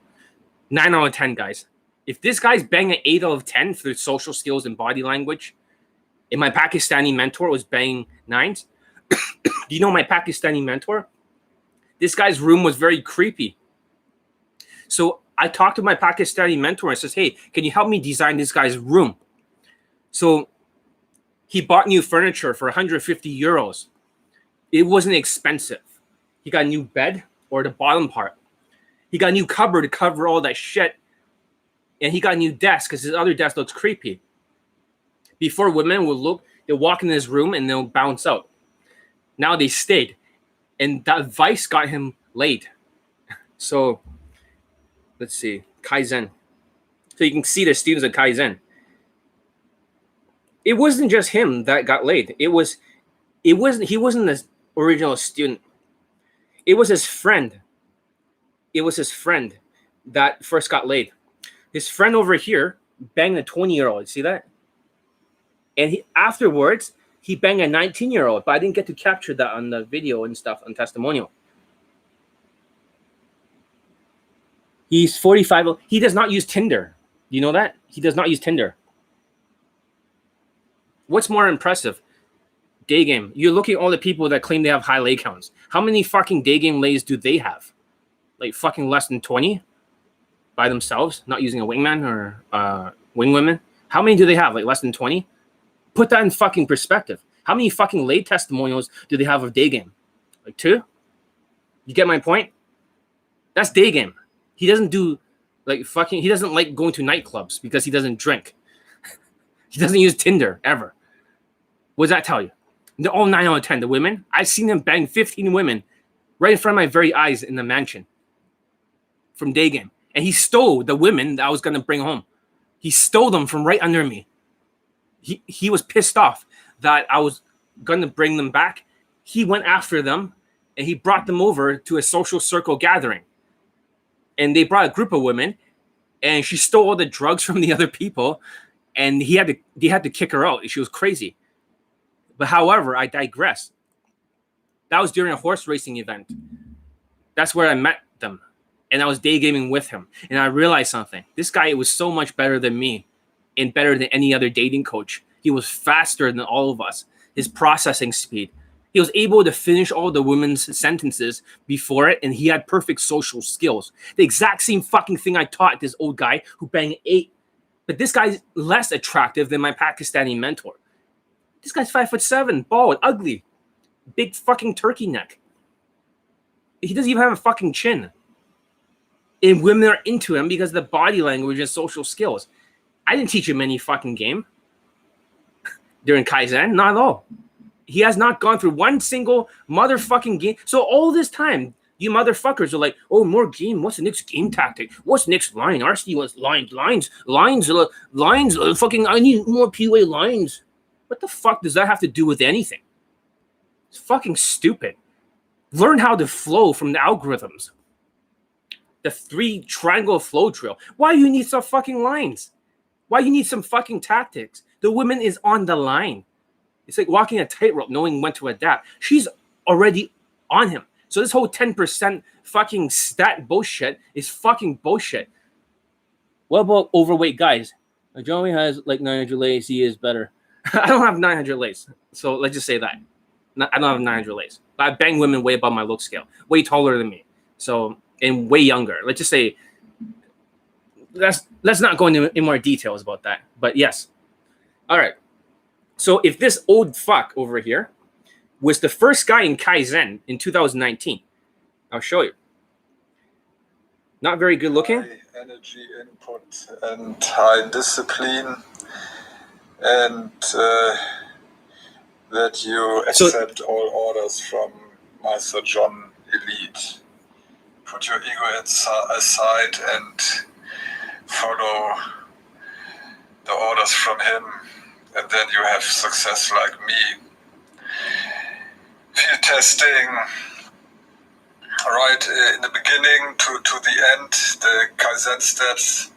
9 out of 10 guys. If this guy's banging 8 out of 10 for social skills and body language, and my Pakistani mentor was banging 9s, do you know my Pakistani mentor? This guy's room was very creepy. So I talked to my Pakistani mentor and says, hey, can you help me design this guy's room? So he bought new furniture for 150 euros. It wasn't expensive. He got a new bed, or the bottom part. He got a new cupboard to cover all that shit. And he got a new desk because his other desk looks creepy. Before, women would they'll walk in his room and they'll bounce out. Now they stayed. And that advice got him laid. So let's see. Kaizen. So you can see the students at Kaizen. It wasn't just him that got laid. He wasn't the original student. It was his friend. It was his friend that first got laid. His friend over here banged a 20-year-old. See that? And afterwards, he banged a 19-year-old, but I didn't get to capture that on the video and stuff on testimonial. He's 45. He does not use Tinder. You know that? He does not use Tinder. What's more impressive? Day game. You're looking at all the people that claim they have high lay counts. How many fucking day game lays do they have? Like fucking less than 20 by themselves, not using a wingman or wing women. How many do they have? Like less than 20? Put that in fucking perspective. How many fucking lay testimonials do they have of day game? Like 2? You get my point? That's day game. He doesn't do he doesn't like going to nightclubs because he doesn't drink. He doesn't use Tinder ever. What does that tell you? They're all 9 out of 10. The women, I've seen him bang 15 women right in front of my very eyes in the mansion from day game. And he stole the women that I was going to bring home. He stole them from right under me. He was pissed off that I was going to bring them back. He went after them and he brought them over to a social circle gathering. And they brought a group of women and she stole all the drugs from the other people. And they had to kick her out. She was crazy. But however, I digress. That was during a horse racing event. That's where I met them. And I was day gaming with him. And I realized something. This guy was so much better than me and better than any other dating coach. He was faster than all of us. His processing speed. He was able to finish all the women's sentences before it. And he had perfect social skills. The exact same fucking thing I taught this old guy who banged 8. But this guy's less attractive than my Pakistani mentor. This guy's 5'7", bald, ugly, big fucking turkey neck. He doesn't even have a fucking chin. And women are into him because of the body language and social skills. I didn't teach him any fucking game during Kaizen, not at all. He has not gone through one single motherfucking game. So all this time, you motherfuckers are like, oh, more game. What's the next game tactic? What's the next line? RC wants lines. Fucking, I need more PUA lines. What the fuck does that have to do with anything? It's fucking stupid. Learn how to flow from the algorithms. The 3 triangle flow drill. Why you need some fucking lines? Why you need some fucking tactics? The woman is on the line. It's like walking a tightrope, knowing when to adapt. She's already on him. So this whole 10% fucking stat bullshit is fucking bullshit. What about overweight guys? Joey has like 900 lays. He is better. I don't have 900 lays. So let's just say that. I don't have 900 lays. But I bang women way above my look scale. Way taller than me. So, and way younger. Let's just say, let's not go into more details about that. But yes. All right. So if this old fuck over here was the first guy in Kaizen in 2019, I'll show you. Not very good looking. High energy input and high discipline, and that you accept all orders from Master John Elite. Put your ego aside and follow the orders from him. And then you have success like me. Field testing, right in the beginning to the end, the Kaizen steps,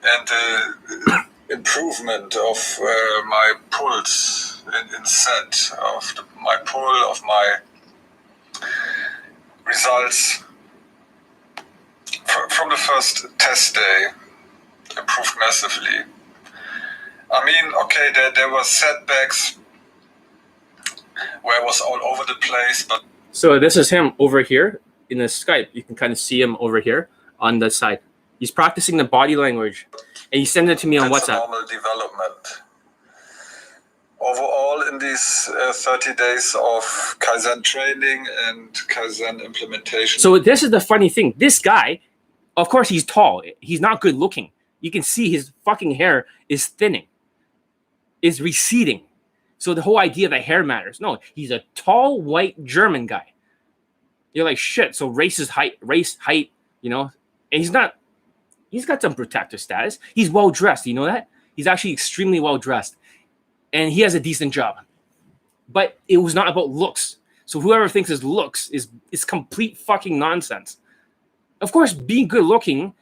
and the improvement of my pulse in set, of my pull, of my results. From the first test day, improved massively. I mean, okay, there were setbacks where I was all over the place, but... So this is him over here in the Skype. You can kind of see him over here on the side. He's practicing the body language, and he sent it to me on WhatsApp. Normal development. Overall, in these 30 days of Kaizen training and Kaizen implementation... So this is the funny thing. This guy, of course, he's tall. He's not good looking. You can see his fucking hair is thinning. Is receding. So the whole idea that hair matters. No, he's a tall, white German guy. You're like, shit, so race height, you know? And he's got some protector status. He's well-dressed, you know that? He's actually extremely well-dressed. And he has a decent job. But it was not about looks. So whoever thinks his looks is complete fucking nonsense. Of course, being good-looking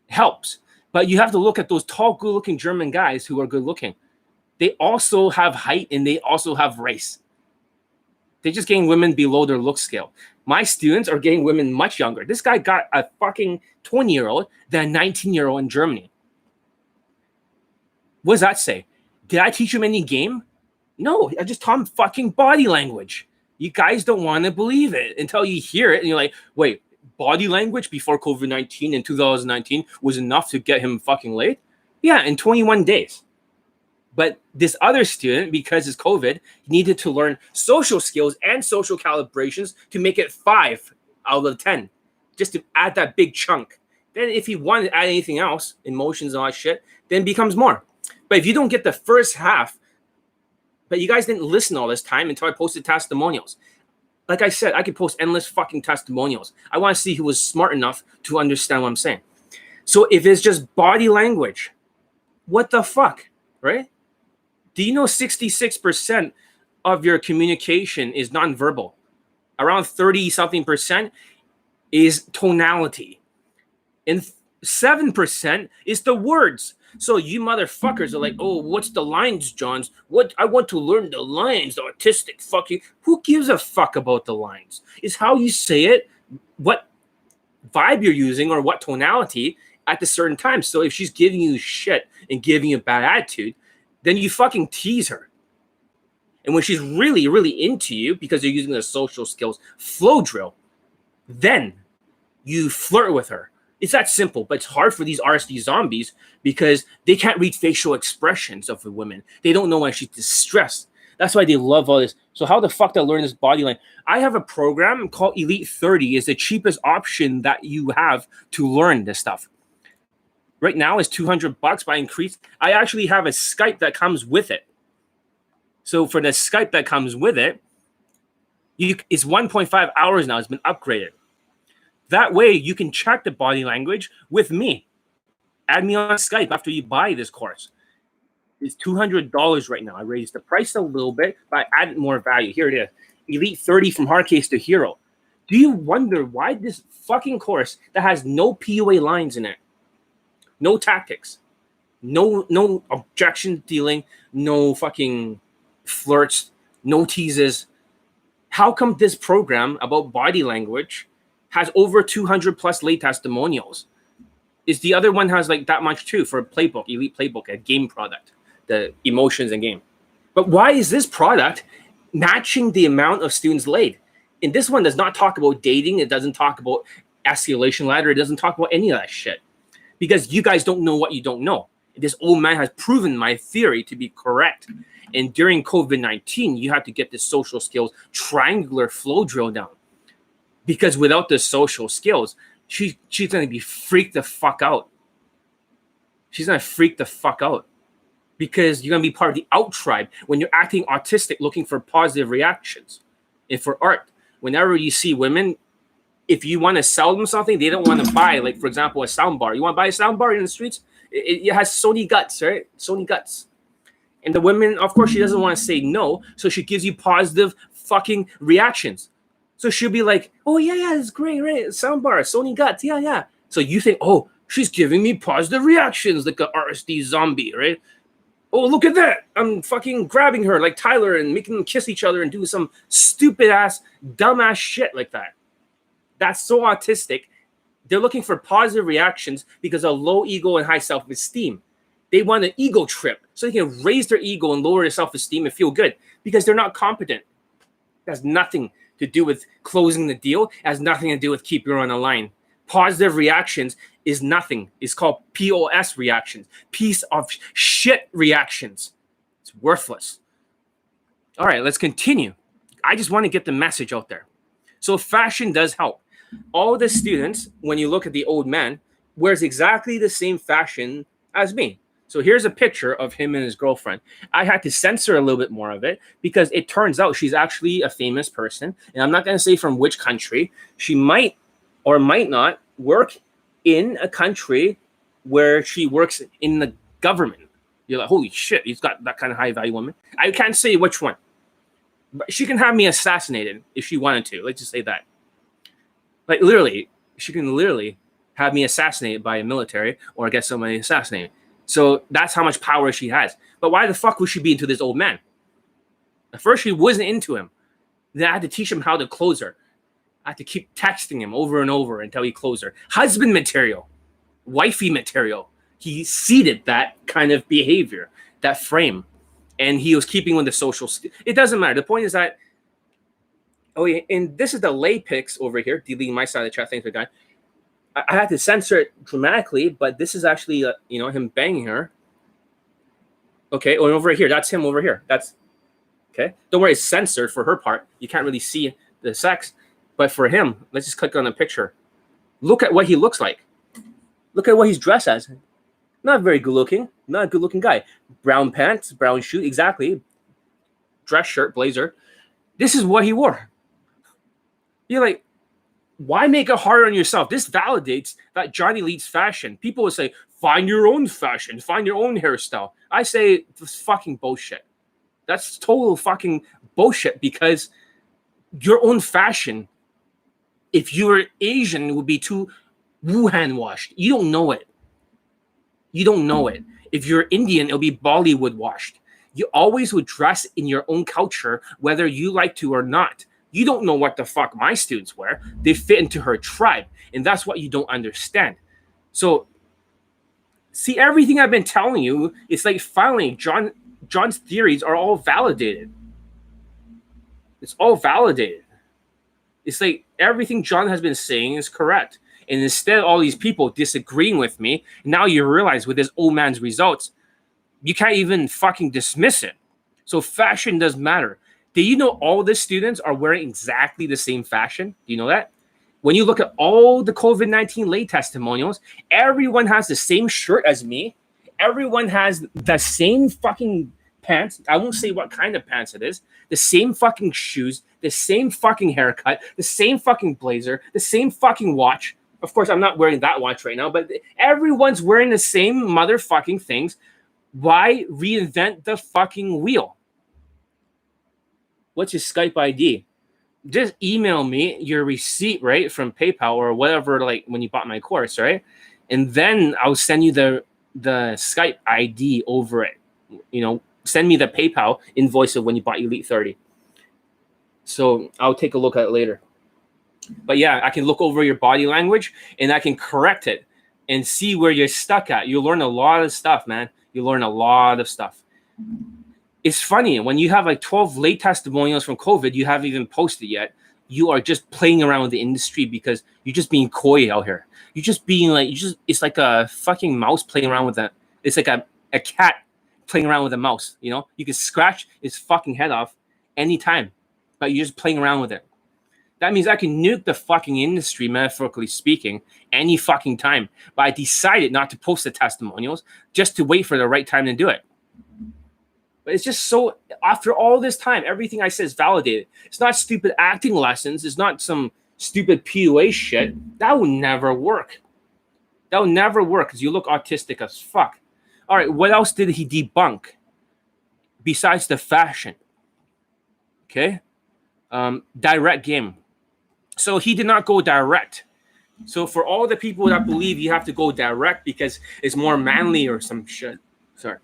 helps. But you have to look at those tall, good-looking German guys who are good-looking. They also have height and they also have race. They're just getting women below their look scale. My students are getting women much younger. This guy got a fucking 20-year-old than a 19-year-old in Germany. What does that say? Did I teach him any game? No, I just taught him fucking body language. You guys don't want to believe it until you hear it and you're like, wait, body language before COVID-19 in 2019 was enough to get him fucking laid? Yeah, in 21 days. But this other student, because it's COVID, needed to learn social skills and social calibrations to make it 5 out of 10, just to add that big chunk. Then if he wanted to add anything else, emotions and all that shit, then it becomes more. But if you don't get the first half, but you guys didn't listen all this time until I posted testimonials. Like I said, I could post endless fucking testimonials. I want to see who was smart enough to understand what I'm saying. So if it's just body language, what the fuck, right? Do you know 66% of your communication is nonverbal? Around 30-something% is tonality. And 7% is the words. So you motherfuckers are like, oh, what's the lines, Johns? What I want to learn the lines, the artistic fucking. Who gives a fuck about the lines? It's how you say it, what vibe you're using, or what tonality at the certain time. So if she's giving you shit and giving you a bad attitude, then you fucking tease her. And when she's really, really into you because you're using the social skills flow drill, then you flirt with her. It's that simple, but it's hard for these RSD zombies because they can't read facial expressions of the women. They don't know when she's distressed. That's why they love all this. So how the fuck do I learn this body language? I have a program called Elite 30. It's the cheapest option that you have to learn this stuff. Right now it's $200, but I actually have a Skype that comes with it. So for the Skype that comes with it, it's 1.5 hours now. It's been upgraded. That way you can check the body language with me. Add me on Skype after you buy this course. It's $200 right now. I raised the price a little bit, but I added more value. Here it is. Elite 30 from hard case to hero. Do you wonder why this fucking course that has no PUA lines in it, no tactics, no objection dealing, no fucking flirts, no teases, how come this program about body language has over 200 plus late testimonials? Is the other one has like that much too for a playbook, elite playbook, a game product, the emotions and game. But why is this product matching the amount of students laid? And this one does not talk about dating. It doesn't talk about escalation ladder. It doesn't talk about any of that shit. Because you guys don't know what you don't know. This old man has proven my theory to be correct. And during COVID-19, you have to get the social skills triangular flow drill down. Because without the social skills, she's going to be freaked the fuck out. She's going to freak the fuck out. Because you're going to be part of the out tribe when you're acting autistic, looking for positive reactions. And for art, whenever you see women, if you want to sell them something, they don't want to buy, like, for example, a sound bar. You want to buy a sound bar in the streets? It has Sony guts, right? Sony guts. And the women, of course, she doesn't want to say no, so she gives you positive fucking reactions. So she'll be like, oh, yeah, it's great, right? Soundbar, Sony guts, yeah. So you think, oh, she's giving me positive reactions like a RSD zombie, right? Oh, look at that. I'm fucking grabbing her like Tyler and making them kiss each other and do some stupid-ass, dumb-ass shit like that. That's so autistic. They're looking for positive reactions because of low ego and high self-esteem. They want an ego trip so they can raise their ego and lower their self-esteem and feel good because they're not competent. It has nothing to do with closing the deal. It has nothing to do with keeping her on the line. Positive reactions is nothing. It's called POS reactions. Piece of shit reactions. It's worthless. All right, let's continue. I just want to get the message out there. So fashion does help. All the students, when you look at the old man, wears exactly the same fashion as me. So here's a picture of him and his girlfriend. I had to censor a little bit more of it because it turns out she's actually a famous person. And I'm not going to say from which country. She might or might not work in a country where she works in the government. You're like, holy shit, he's got that kind of high value woman. I can't say which one. But she can have me assassinated if she wanted to. Let's just say that. Like literally, she can literally have me assassinated by a military or get somebody assassinated. So that's how much power she has. But why the fuck would she be into this old man? At first, she wasn't into him. Then I had to teach him how to close her. I had to keep texting him over and over until he closed her. Husband material, wifey material. He seeded that kind of behavior, that frame. And he was keeping with the social. It doesn't matter. The point is that, oh yeah, and this is the lay pics over here. Deleting my side of the chat. Thanks for that. I had to censor it dramatically, but this is actually, him banging her. Okay, and over here, that's him over here. That's okay. Don't worry, it's censored for her part. You can't really see the sex, but for him, let's just click on the picture. Look at what he looks like. Look at what he's dressed as. Not very good looking. Not a good looking guy. Brown pants, brown shoe, exactly. Dress shirt, blazer. This is what he wore. You're like, why make it hard on yourself? This validates that Johnny leads fashion. People will say, find your own fashion, find your own hairstyle. I say, this fucking bullshit. That's total fucking bullshit because your own fashion, if you were Asian, it would be too Wuhan washed. You don't know it. You don't know it. If you're Indian, it'll be Bollywood washed. You always would dress in your own culture, whether you like to or not. You don't know what the fuck my students wear. They fit into her tribe. And that's what you don't understand. So, see, everything I've been telling you, it's like finally John's theories are all validated. It's all validated. It's like everything John has been saying is correct. And instead of all these people disagreeing with me, now you realize with this old man's results, you can't even fucking dismiss it. So fashion does matter. Do you know all the students are wearing exactly the same fashion? Do you know that? When you look at all the COVID-19 lay testimonials, everyone has the same shirt as me. Everyone has the same fucking pants. I won't say what kind of pants it is. The same fucking shoes, the same fucking haircut, the same fucking blazer, the same fucking watch. Of course, I'm not wearing that watch right now, but everyone's wearing the same motherfucking things. Why reinvent the fucking wheel? What's your Skype ID? Just email me your receipt, right, from PayPal or whatever, like when you bought my course, right? And then I'll send you the Skype ID over it. Send me the PayPal invoice of when you bought Elite 30. So I'll take a look at it later. But yeah, I can look over your body language and I can correct it and see where you're stuck at. You'll learn a lot of stuff, man. You learn a lot of stuff. It's funny, when you have like 12 late testimonials from COVID, you haven't even posted yet. You are just playing around with the industry because you're just being coy out here. You're just being like, it's like a fucking mouse playing around with it's like a cat playing around with a mouse, You can scratch its fucking head off anytime, but you're just playing around with it. That means I can nuke the fucking industry, metaphorically speaking, any fucking time. But I decided not to post the testimonials just to wait for the right time to do it. But it's just so, after all this time, everything I said is validated. It's not stupid acting lessons. It's not some stupid PUA shit. That would never work. That would never work because you look autistic as fuck. All right, what else did he debunk besides the fashion? Okay. Direct game. So he did not go direct. So for all the people that believe you have to go direct because it's more manly or some shit. Sorry.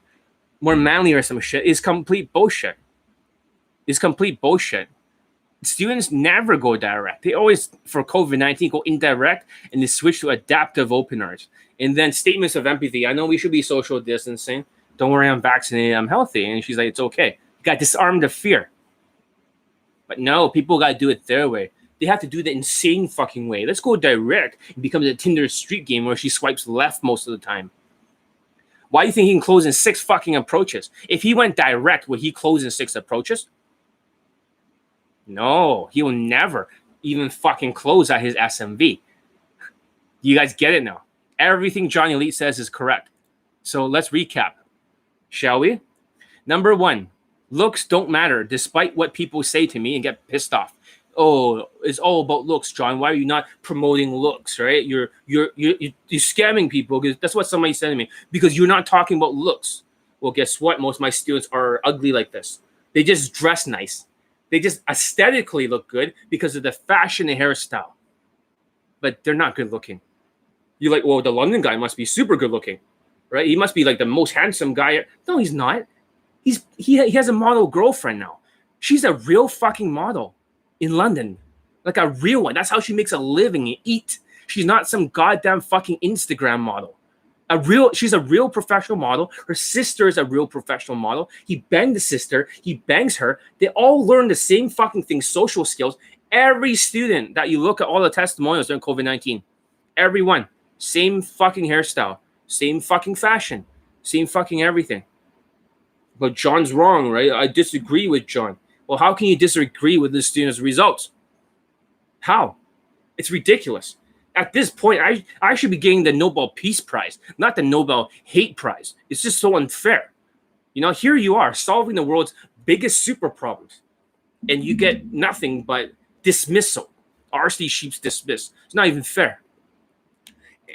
More manly or some shit is complete bullshit. It's complete bullshit. Students never go direct. They always, for COVID-19, go indirect and they switch to adaptive openers. And then statements of empathy. I know we should be social distancing. Don't worry, I'm vaccinated. I'm healthy. And she's like, it's okay. You got to disarm the fear. But no, people got to do it their way. They have to do the insane fucking way. Let's go direct. It becomes a Tinder street game where she swipes left most of the time. Why do you think he can close in 6 fucking approaches? If he went direct, would he close in 6 approaches? No, he will never even fucking close at his SMV. You guys get it now. Everything John Elite says is correct. So let's recap, shall we? Number 1, looks don't matter, despite what people say to me and get pissed off. Oh, it's all about looks, John. Why are you not promoting looks, right? You're scamming people because that's what somebody said to me. Because you're not talking about looks. Well, guess what? Most of my students are ugly like this. They just dress nice. They just aesthetically look good because of the fashion and hairstyle. But they're not good looking. You're like, well, the London guy must be super good looking, right? He must be like the most handsome guy. No, he's not. He has a model girlfriend now. She's a real fucking model in London, like a real one. That's how she makes a living and eat. She's not some goddamn fucking Instagram model. She's a real professional model. Her sister is a real professional model. He banged the sister. He bangs her. They all learn the same fucking thing, social skills. Every student that you look at all the testimonials during COVID-19, everyone, same fucking hairstyle, same fucking fashion, same fucking everything. But John's wrong, right? I disagree with John. Well, how can you disagree with the students' results? How? It's ridiculous. At this point, I should be getting the Nobel Peace Prize, not the Nobel Hate Prize. It's just so unfair. Here you are solving the world's biggest super problems, and you get nothing but dismissal. RC sheep's dismissed. It's not even fair.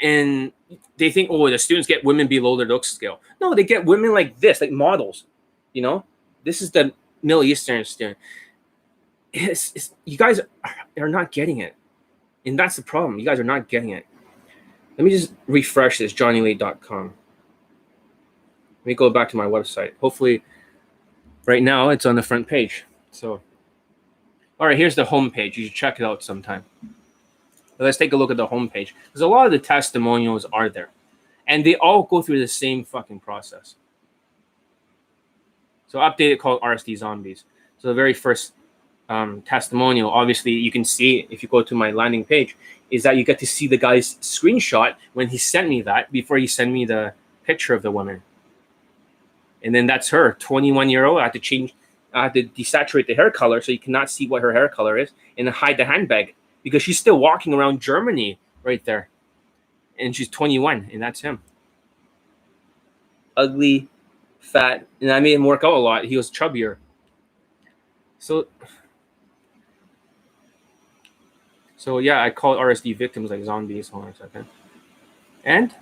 And they think, oh, the students get women below their looks scale. No, they get women like this, like models. This is the Middle Eastern student. You guys are not getting it. And that's the problem. You guys are not getting it. Let me just refresh this, johnnylee.com. Let me go back to my website. Hopefully, right now, it's on the front page. So, all right, here's the home page. You should check it out sometime. But let's take a look at the home page. Because a lot of the testimonials are there. And they all go through the same fucking process. So updated called RSD Zombies. So the very first testimonial, obviously you can see if you go to my landing page, is that you get to see the guy's screenshot when he sent me that before he sent me the picture of the woman. And then that's her, 21-year-old. I had to desaturate the hair color so you cannot see what her hair color is and hide the handbag because she's still walking around Germany right there. And she's 21, and that's him. Ugly fat, and I made him work out a lot. He was chubbier. So yeah, I call RSD victims like zombies. Hold on a second. And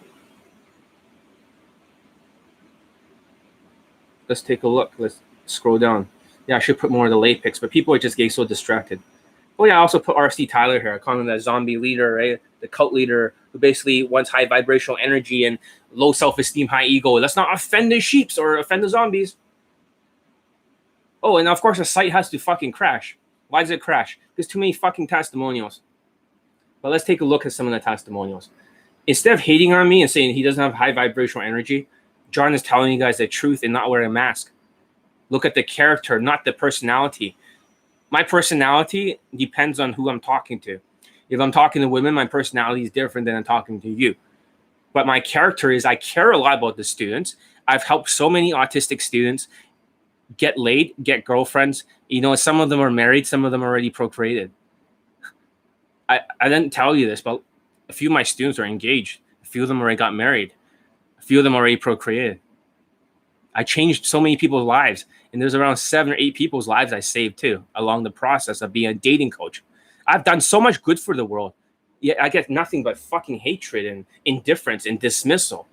let's take a look. Let's scroll down. Yeah, I should put more of the late pics, but people are just getting so distracted. Oh yeah, I also put RC Tyler here. I call him the zombie leader, right? The cult leader who basically wants high vibrational energy and low self-esteem, high ego. Let's not offend the sheeps or offend the zombies. Oh, and of course the site has to fucking crash. Why does it crash? There's too many fucking testimonials. But let's take a look at some of the testimonials. Instead of hating on me and saying he doesn't have high vibrational energy, John is telling you guys the truth and not wearing a mask. Look at the character, not the personality. My personality depends on who I'm talking to. If I'm talking to women, my personality is different than I'm talking to you. But my character is I care a lot about the students. I've helped so many autistic students get laid, get girlfriends. You know, some of them are married, some of them already procreated. I didn't tell you this, but a few of my students are engaged. A few of them already got married. A few of them already procreated. I changed so many people's lives. And there's around 7 or 8 people's lives I saved too along the process of being a dating coach. I've done so much good for the world. Yet I get nothing but fucking hatred and indifference and dismissal.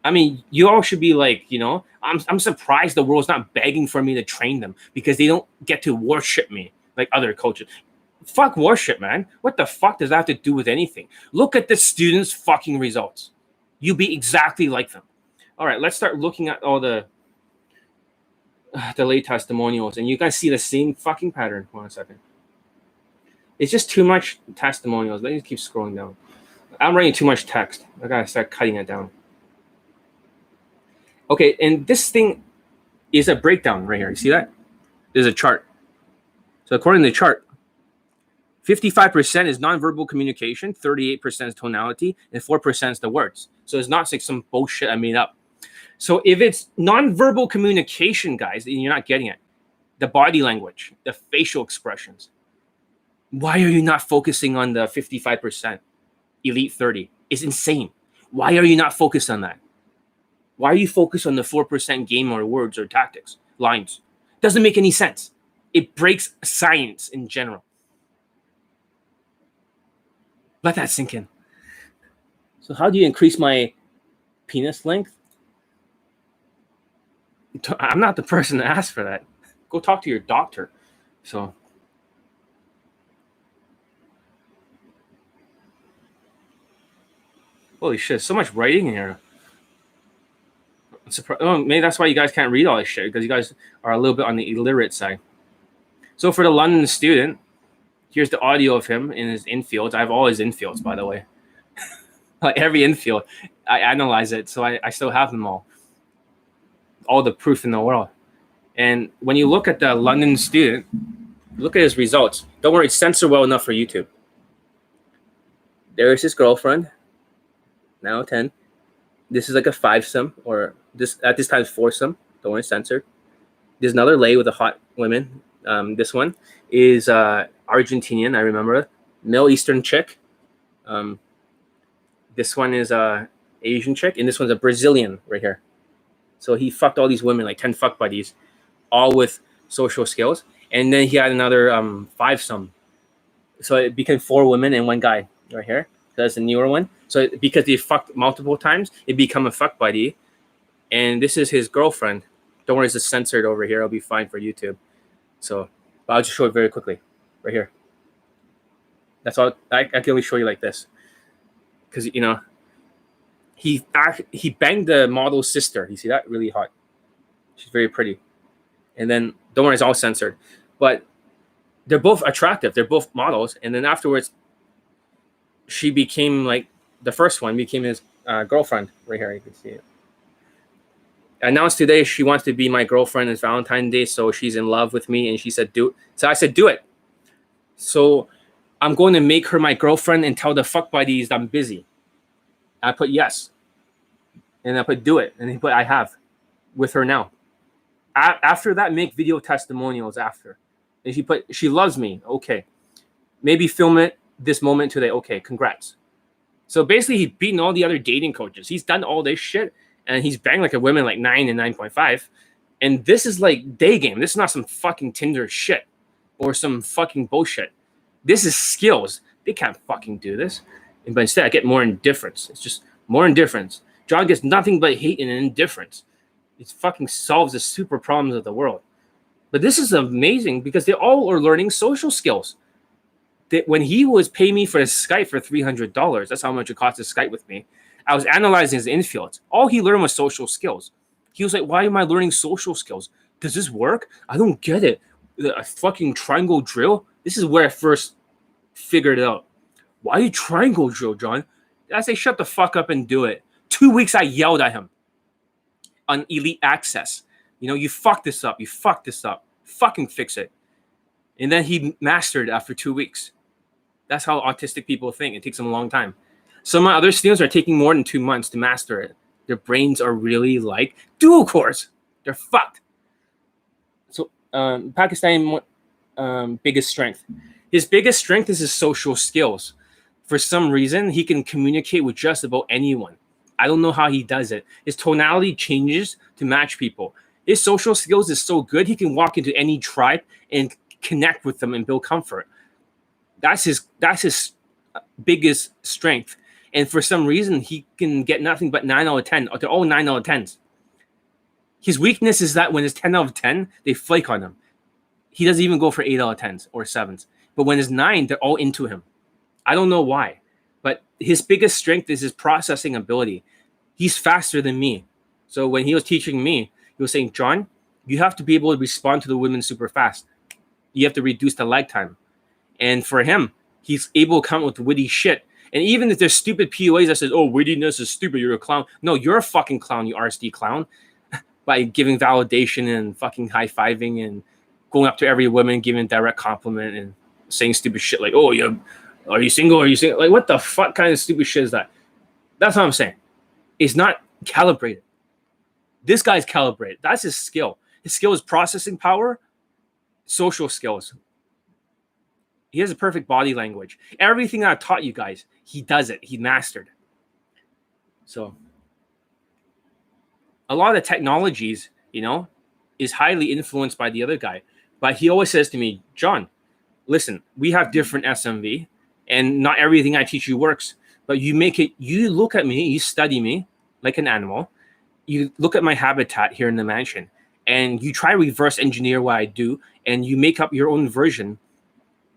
I mean, you all should be like, you know, I'm surprised the world's not begging for me to train them because they don't get to worship me like other coaches. Fuck worship, man. What the fuck does that have to do with anything? Look at the students' fucking results. You be exactly like them. All right, let's start looking at all the late testimonials, and you guys see the same fucking pattern. Hold on a second. It's just too much testimonials. Let me keep scrolling down. I'm writing too much text. I gotta start cutting it down. Okay, and this thing is a breakdown right here. You see that? There's a chart. So according to the chart, 55% is nonverbal communication, 38% is tonality, and 4% is the words. So it's not like some bullshit I made up. So if it's nonverbal communication, guys, and you're not getting it, the body language, the facial expressions, why are you not focusing on the 55%, elite 30? It's insane. Why are you not focused on that? Why are you focused on the 4% game or words or tactics, lines? Doesn't make any sense. It breaks science in general. Let that sink in. So how do you increase my penis length? I'm not the person to ask for that. Go talk to your doctor. So holy shit, so much writing in here. Oh, maybe that's why you guys can't read all this shit, because you guys are a little bit on the illiterate side. So for the London student, here's the audio of him in his infields. I have all his infields, by the way. Like every infield, I analyze it, so I still have them all the proof in the world. And when you look at the London student, look at his results. Don't worry, it's censored well enough for YouTube. There's his girlfriend, now 10. This is like a 5-some, or this at this time foursome. Don't worry, censored. There's another lay with a hot women. This one is Argentinian, I remember. Middle Eastern chick. This one is Asian chick, and this one's a Brazilian right here. So he fucked all these women, like 10 fuck buddies, all with social skills. And then he had another 5-some. So it became 4 women and 1 guy right here. That's the newer one. So because they fucked multiple times, it become a fuck buddy. And this is his girlfriend. Don't worry, it's just censored over here. It'll be fine for YouTube. So but I'll just show it very quickly. Right here. That's all. I can only show you like this. Because, you know, he banged the model's sister. You see that? Really hot. She's very pretty. And then, don't worry, it's all censored. But they're both attractive. They're both models. And then afterwards, she became like, the first one became his girlfriend. Right here, you can see it. Announced today she wants to be my girlfriend. It's Valentine's Day, so she's in love with me. And she said, do it. So I said, do it. So I'm going to make her my girlfriend and tell the fuck buddies I'm busy. I put yes. And I put do it. And he put I have with her now. After that, make video testimonials after. And she put she loves me. Okay. Maybe film it this moment today. Okay, congrats. So basically he's beaten all the other dating coaches. He's done all this shit. and he's banging like a woman like 9 and 9.5. And this is like day game. This is not some fucking Tinder shit or some fucking bullshit. This is skills. They can't fucking do this. But instead, I get more indifference. It's just more indifference. John gets nothing but hate and indifference. It fucking solves the super problems of the world. But this is amazing because they all are learning social skills. When he was paying me for his Skype for $300, that's how much it cost to Skype with me. I was analyzing his infields. All he learned was social skills. He was like, why am I learning social skills? Does this work? I don't get it. A fucking triangle drill? This is where I first figured it out. Why you triangle drill, John? I say, shut the fuck up and do it. 2 weeks I yelled at him on Elite Access. You fucked this up. You fucked this up. Fucking fix it. And then he mastered after 2 weeks. That's how autistic people think. It takes them a long time. Some of my other students are taking more than 2 months to master it. Their brains are really like dual cores. They're fucked. So Pakistani biggest strength. His biggest strength is his social skills. For some reason, he can communicate with just about anyone. I don't know how he does it. His tonality changes to match people. His social skills is so good, he can walk into any tribe and connect with them and build comfort. That's his biggest strength. And for some reason, he can get nothing but 9 out of 10. They're all 9 out of 10s. His weakness is that when it's 10 out of 10, they flake on him. He doesn't even go for 8 out of 10s or 7s. But when it's 9, they're all into him. I don't know why. But his biggest strength is his processing ability. He's faster than me. So when he was teaching me, he was saying, John, you have to be able to respond to the women super fast. You have to reduce the lag time. And for him, he's able to come up with witty shit. And even if there's stupid POAs that says, oh, wittiness is stupid, you're a clown. No, you're a fucking clown, you RSD clown. By giving validation and fucking high-fiving and going up to every woman, giving a direct compliment and saying stupid shit like, oh, are you single? Are you single? Like, what the fuck kind of stupid shit is that? That's what I'm saying. It's not calibrated. This guy's calibrated. That's his skill. His skill is processing power, social skills. He has a perfect body language. Everything I taught you guys, he does it. He mastered. So a lot of the technologies, is highly influenced by the other guy. But he always says to me, John, listen, we have different SMV, and not everything I teach you works. But you look at me, you study me like an animal. You look at my habitat here in the mansion, and you try to reverse engineer what I do, and you make up your own version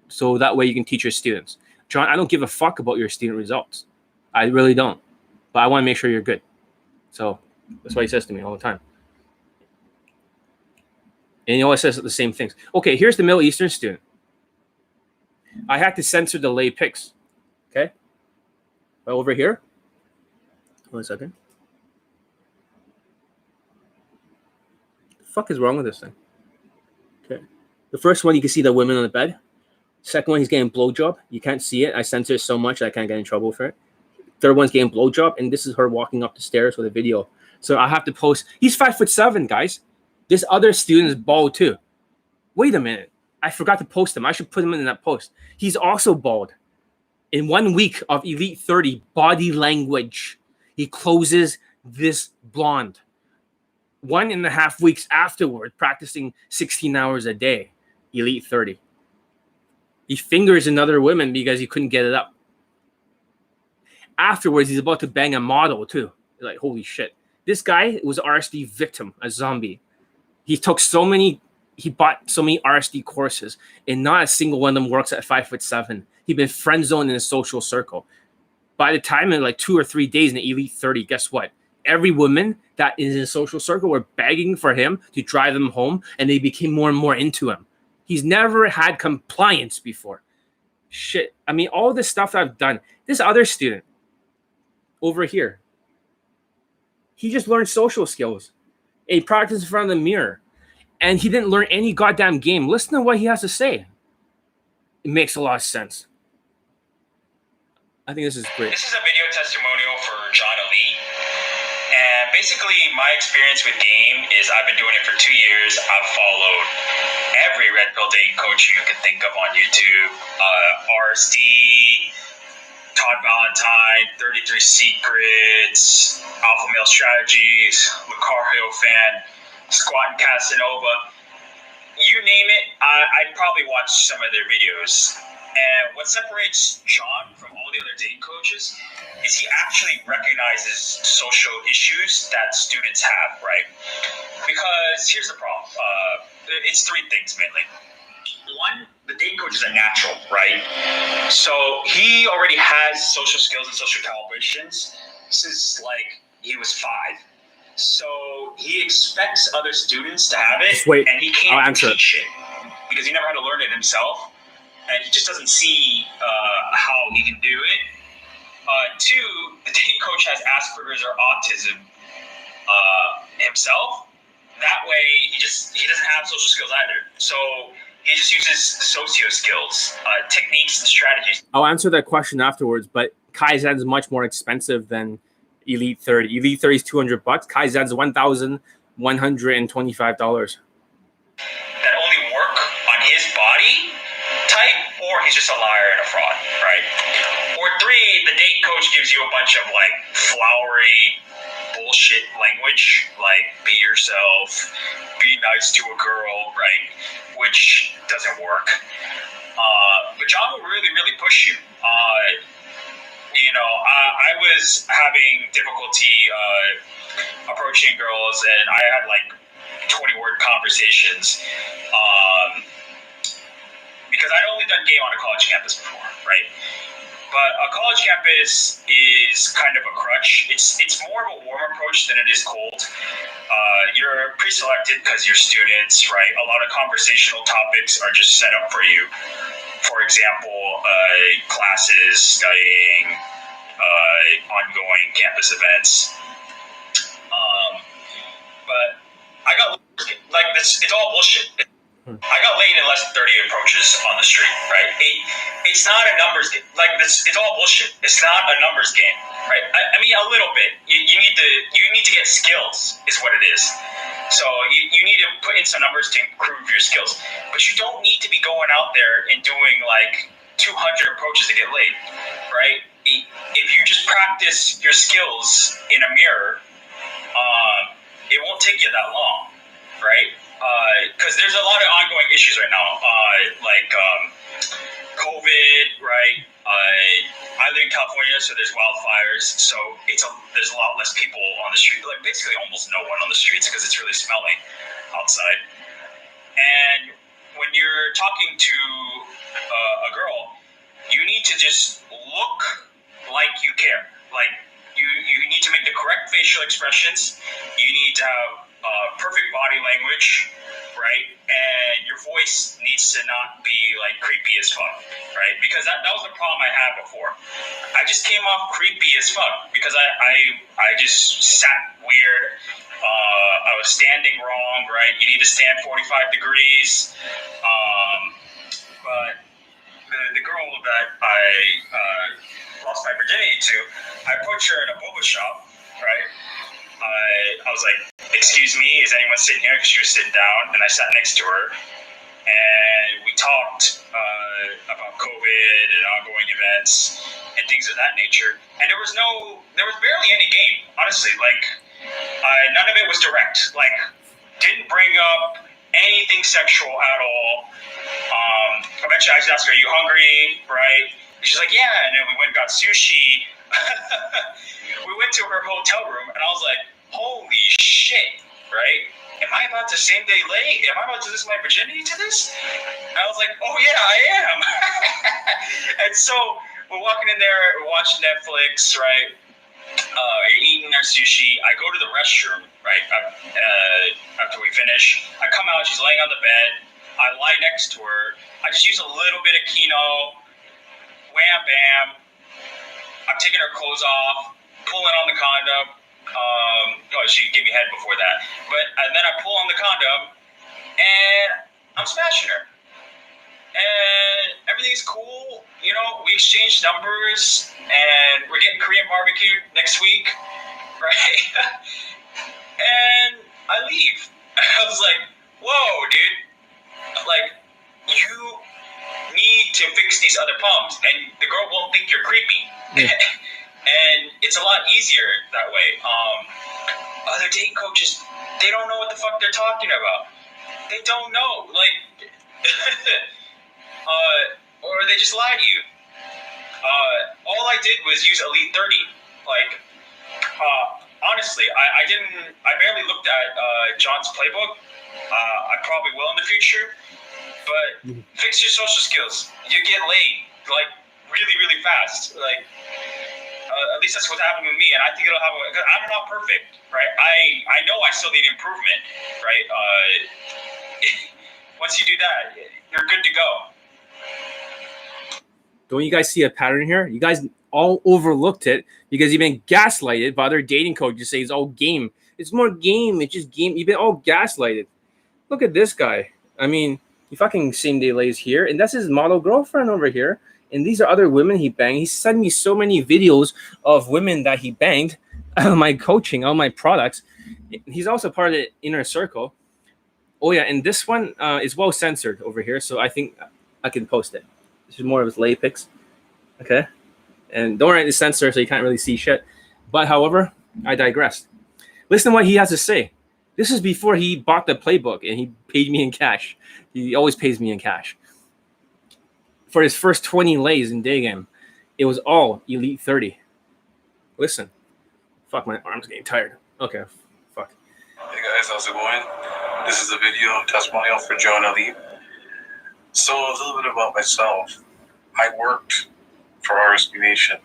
so that way you can teach your students. John, I don't give a fuck about your student results. I really don't. But I want to make sure you're good. So that's what he says to me all the time. And he always says the same things. Okay, here's the Middle Eastern student. I had to censor the lay pics. Okay? Right over here. 1 second. The fuck is wrong with this thing? Okay. The first one, you can see the women on the bed. Second one, he's getting blowjob. You can't see it. I censor it so much I can't get in trouble for it. Third one's getting blowjob, and this is her walking up the stairs with a video. So I have to post. He's 5'7", guys. This other student is bald too. Wait a minute. I forgot to post him. I should put him in that post. He's also bald. In 1 week of Elite 30 body language, he closes this blonde. 1.5 weeks afterward, practicing 16 hours a day, Elite 30. He fingers another woman because he couldn't get it up. Afterwards, he's about to bang a model too. Like, holy shit. This guy was an RSD victim, a zombie. He bought so many RSD courses, and not a single one of them works at 5'7". He'd been friend zoned in his social circle. By the time in like 2 or 3 days in the Elite 30, guess what? Every woman that is in his social circle were begging for him to drive them home, and they became more and more into him. He's never had compliance before. Shit. I mean, all this stuff I've done. This other student over here, he just learned social skills. He practiced in front of the mirror. And he didn't learn any goddamn game. Listen to what he has to say. It makes a lot of sense. I think this is great. This is a video testimonial for John Elite. And basically, my experience with game is I've been doing it for 2 years. I've followed every red pill dating coach you can think of on YouTube. RSD, Todd Valentine, 33 Secrets, Alpha Male Strategies, Lucario Fan, Squat and Casanova. You name it, I'd probably watch some of their videos. And what separates John from all the other dating coaches is he actually recognizes social issues that students have, right? Because here's the problem. It's three things mainly. One, the dating coach is a natural, right? So he already has social skills and social calibrations since like he was 5. So he expects other students to have it, Just wait. and he I'll can't answer teach it because he never had to learn it himself, and he just doesn't see how he can do it. 2, the dating coach has Asperger's or autism himself. That way, he doesn't have social skills either. So he just uses socio skills, techniques, and strategies. I'll answer that question afterwards, but Kaizen is much more expensive than Elite 30. Elite 30 is $200. Kaizen's $1,125. That only work on his body type, or he's just a liar and a fraud, right? Or 3, the date coach gives you a bunch of like flowery bullshit language, like be yourself, be nice to a girl, right? Which doesn't work. But John will really, really push you. I was having difficulty approaching girls, and I had like 20-word conversations because I'd only done game on a college campus before, right? But a college campus is kind of a crutch. It's more of a warm approach than it is cold. You're pre-selected because you're students, right? A lot of conversational topics are just set up for you. For example, classes, studying, ongoing campus events. But I got like this. It's all bullshit. I got laid in less than 30 approaches on the street, right? It's not a numbers game. Like this, it's all bullshit. It's not a numbers game, right? I mean, a little bit. You need to get skills, is what it is. So you need to put in some numbers to improve your skills, but you don't need to be going out there and doing like 200 approaches to get laid, right? If you just practice your skills in a mirror, it won't take you that long, right? Because there's a lot of ongoing issues right now, like COVID, right? I live in California, so there's wildfires, so there's a lot less people on the street, like basically almost no one on the streets because it's really smelly outside. And when you're talking to a girl, you need to just look like you care. Like you need to make the correct facial expressions. You need to have perfect body language, right? And your voice needs to not be like creepy as fuck, right? Because that was the problem I had before. I just came off creepy as fuck because I just sat weird. I was standing wrong, right? You need to stand 45 degrees. But the girl that I lost my virginity to, I approached her in a boba shop, right? I was like, excuse me, is anyone sitting here? Because she was sitting down, and I sat next to her, and we talked about COVID and ongoing events and things of that nature. And there was barely any game, honestly. Like, none of it was direct. Like, didn't bring up anything sexual at all. Eventually, I just asked her, "Are you hungry?" Right? And she's like, "Yeah." And then we went and got sushi. We went to her hotel room, and I was like, holy shit, right? Am I about to same day lay? Am I about to lose my virginity to this? And I was like, oh yeah, I am. And so we're walking in there, we're watching Netflix, right? You're eating our sushi. I go to the restroom, right? After we finish, I come out, she's laying on the bed. I lie next to her. I just use a little bit of Kino. Wham, bam. I'm taking her clothes off, pulling on the condom. She gave me head before that. And then I pull on the condom, and I'm smashing her. And everything's cool. You know, we exchanged numbers, and we're getting Korean barbecue next week, right? And I leave. I was like, whoa, dude. Like, you need to fix these other problems, and the girl won't think you're creepy. Yeah. And it's a lot easier that way. Other dating coaches, they don't know what the fuck they're talking about. They don't know, like, or they just lie to you. All I did was use Elite 30. Like, honestly, I barely looked at John's playbook. I probably will in the future, but fix your social skills. You get laid, like, really, really fast. Like, at least that's what happened with me, and I think it'll happen. I'm not perfect, right? I know I still need improvement, right? Once you do that, you're good to go. Don't you guys see a pattern here? You guys all overlooked it because you've been gaslighted by other dating coaches. Say it's all game. It's more game. It's just game. You've been all gaslighted. Look at this guy. I mean, he fucking same day lays here, and that's his model girlfriend over here. And these are other women he banged. He sent me so many videos of women that he banged on my coaching, on my products. He's also part of the inner circle. Oh, yeah, and this one is well censored over here, so I think I can post it. This is more of his lay pics. Okay? And don't worry, it's censored, so you can't really see shit. But, however, I digressed. Listen to what he has to say. This is before he bought the playbook, and he paid me in cash. He always pays me in cash. For his first 20 lays in day game, it was all Elite 30. Listen. Fuck, my arm's getting tired. Okay, fuck. Hey guys, how's it going? This is a video testimonial for Joe and Elite. So a little bit about myself. I worked for RSP Nation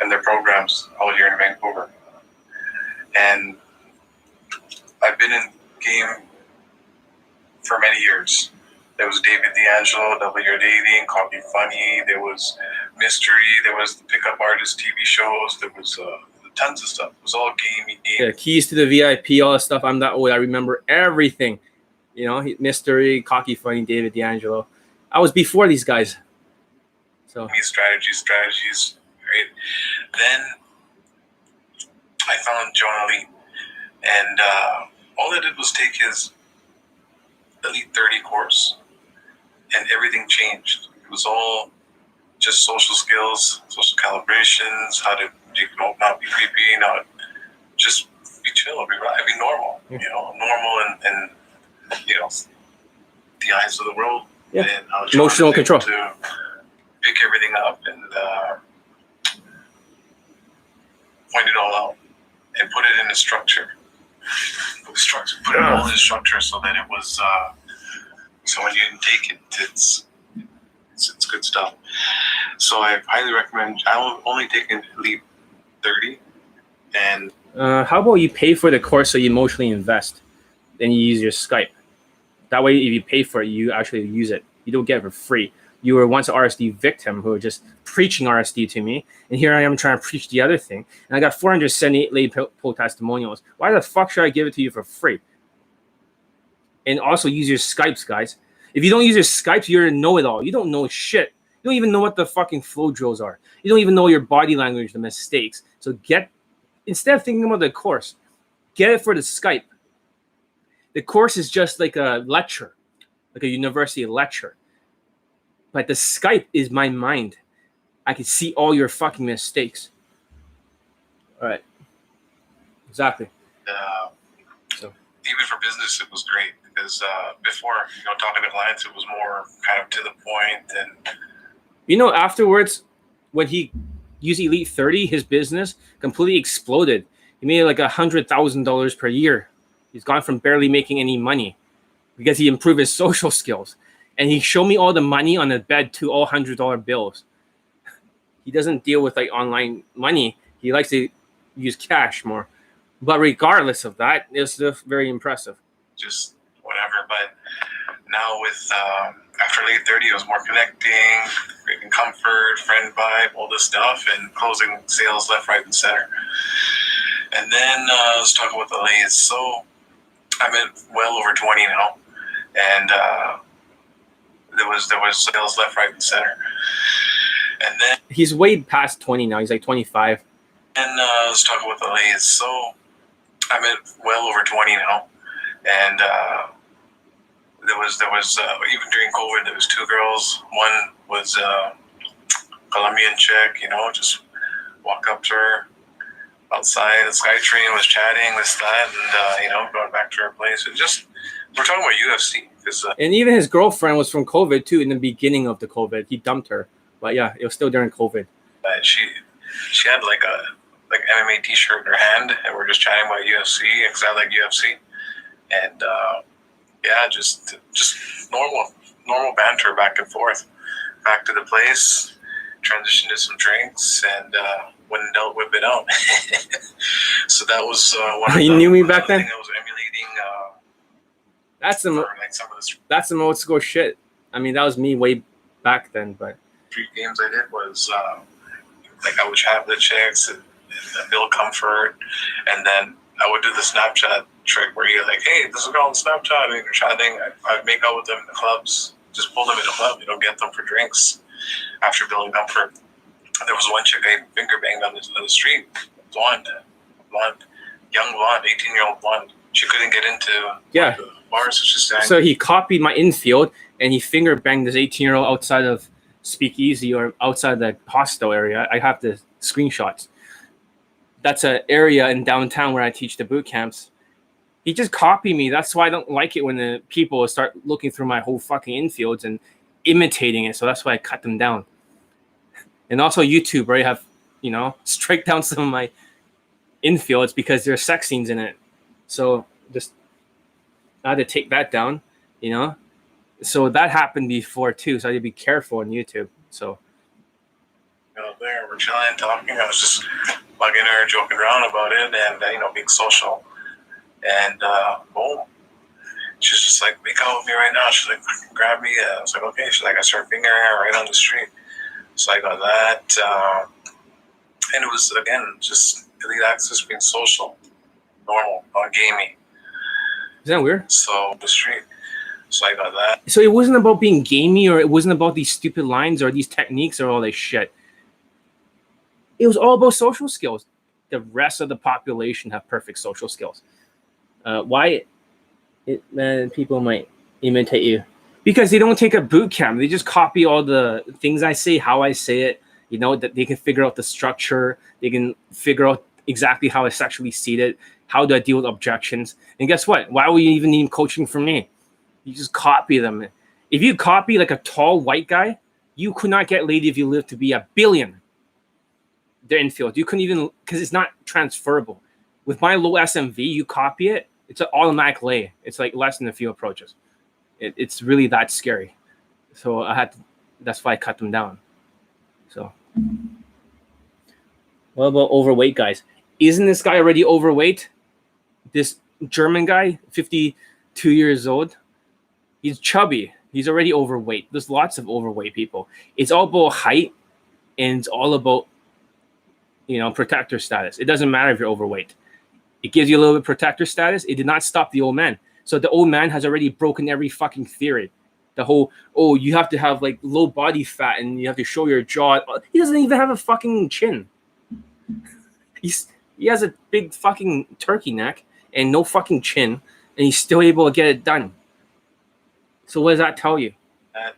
and their programs out here in Vancouver. And I've been in game for many years. There was David D'Angelo, Double Your Dating, Copy Funny. There was Mystery. There was the Pickup Artist TV shows. There was tons of stuff. It was all gaming. Yeah, keys to the VIP, all that stuff. I'm that old. I remember everything. You know, Mystery, Cocky Funny, David D'Angelo. I was before these guys. So strategies, right? Then I found Joe and Elite, and all I did was take his Elite 30 course, and everything changed. It was all just social skills, social calibrations, how to not be creepy, not just be chill, be normal, normal and the eyes of the world. Yeah. And how emotional control. To pick everything up and point it all out and put it in a structure. Put it all in a structure so that it was so when you take it, it's good stuff. So I highly recommend. I only take an Elite 30, and how about you pay for the course so you emotionally invest, then you use your Skype. That way, if you pay for it, you actually use it. You don't get it for free. You were once an RSD victim who were just preaching RSD to me, and here I am trying to preach the other thing. And I got 478 lay pull testimonials. Why the fuck should I give it to you for free? And also use your Skypes, guys. If you don't use your Skypes, you're a know-it-all. You don't know shit. You don't even know what the fucking flow drills are. You don't even know your body language, the mistakes. So instead of thinking about the course, get it for the Skype. The course is just like a lecture, like a university lecture. But the Skype is my mind. I can see all your fucking mistakes. All right. Exactly. So even for business, it was great because before, talking to clients, it was more kind of to the point. And afterwards, when he used Elite 30, his business completely exploded. He made like $100,000 per year. He's gone from barely making any money because he improved his social skills. And he showed me all the money on the bed to all $100 bills. He doesn't deal with like online money. He likes to use cash more. But regardless of that, it's still very impressive. Just whatever. But now with after late 30, it was more connecting, creating comfort, friend vibe, all this stuff, and closing sales left, right, and center. And then let's talk about the lays. So I'm at well over 20 now, and there was sales left, right, and center. And then he's way past 20 now. He's like 25. And let's talk about the lays. So I'm at well over 20 now, and there was even during COVID, there was 2 girls. One was Colombian chick, just walk up to her outside the SkyTrain, was chatting, this, that, and, going back to her place. And just, we're talking about UFC. And even his girlfriend was from COVID, too, in the beginning of the COVID. He dumped her. But, yeah, it was still during COVID. She had, like, a MMA t-shirt in her hand, and we're just chatting about UFC, because I like UFC. And, just normal banter back and forth. Back to the place, transitioned to some drinks, and when in doubt, whip it out. So that was one of You knew me back then? I was emulating. That's some old school shit. I mean, that was me way back then. But 3 games I did was I would chat with the chicks and build comfort, and then I would do the Snapchat trick where you're like, hey, this is a girl on Snapchat, and you're chatting. I'd make out with them in the clubs, just pull them in the club, get them for drinks after building comfort. There was one chick I finger banged on the street, blonde, young blonde, 18-year-old blonde. She couldn't get into the bars, so she's saying. So he copied my infield, and he finger banged this 18-year-old outside of Speakeasy or outside the hostel area. I have the screenshots. That's an area in downtown where I teach the boot camps. He just copied me. That's why I don't like it when the people start looking through my whole fucking infields and imitating it. So that's why I cut them down. And also YouTube, where I have, strike down some of my infields because there's sex scenes in it. So just I had to take that down, So that happened before too. So I had to be careful on YouTube. So there we're chilling, talking. I was just bugging her, joking around about it, and being social. And boom, she's just like, make out with me right now. She's like, grab me. I was like, okay. She's like, I started fingering her right on the street. So I got that. And it was, again, just elite access, being social, normal, not gamey. Is that weird? So the street. So I got that. So it wasn't about being gamey, or it wasn't about these stupid lines or these techniques or all this shit. It was all about social skills. The rest of the population have perfect social skills. Why? People might imitate you because they don't take a boot camp. They just copy all the things I say, how I say it. That they can figure out the structure. They can figure out exactly how I sexually seated. How do I deal with objections? And guess what? Why would you even need coaching from me? You just copy them. If you copy like a tall white guy, you could not get laid if you lived to be a billion. The infield. You couldn't even, because it's not transferable. With my low SMV, you copy it, it's an automatic lay. It's like less than a few approaches. It's really that scary. So that's why I cut them down. So what about overweight guys? Isn't this guy already overweight? This German guy, 52 years old, he's chubby. He's already overweight. There's lots of overweight people. It's all about height, and it's all about protector status. It doesn't matter if you're overweight. It gives you a little bit of protector status. It did not stop the old man. So the old man has already broken every fucking theory. The whole, you have to have like low body fat and you have to show your jaw. He doesn't even have a fucking chin. He has a big fucking turkey neck and no fucking chin, and he's still able to get it done. So what does that tell you? And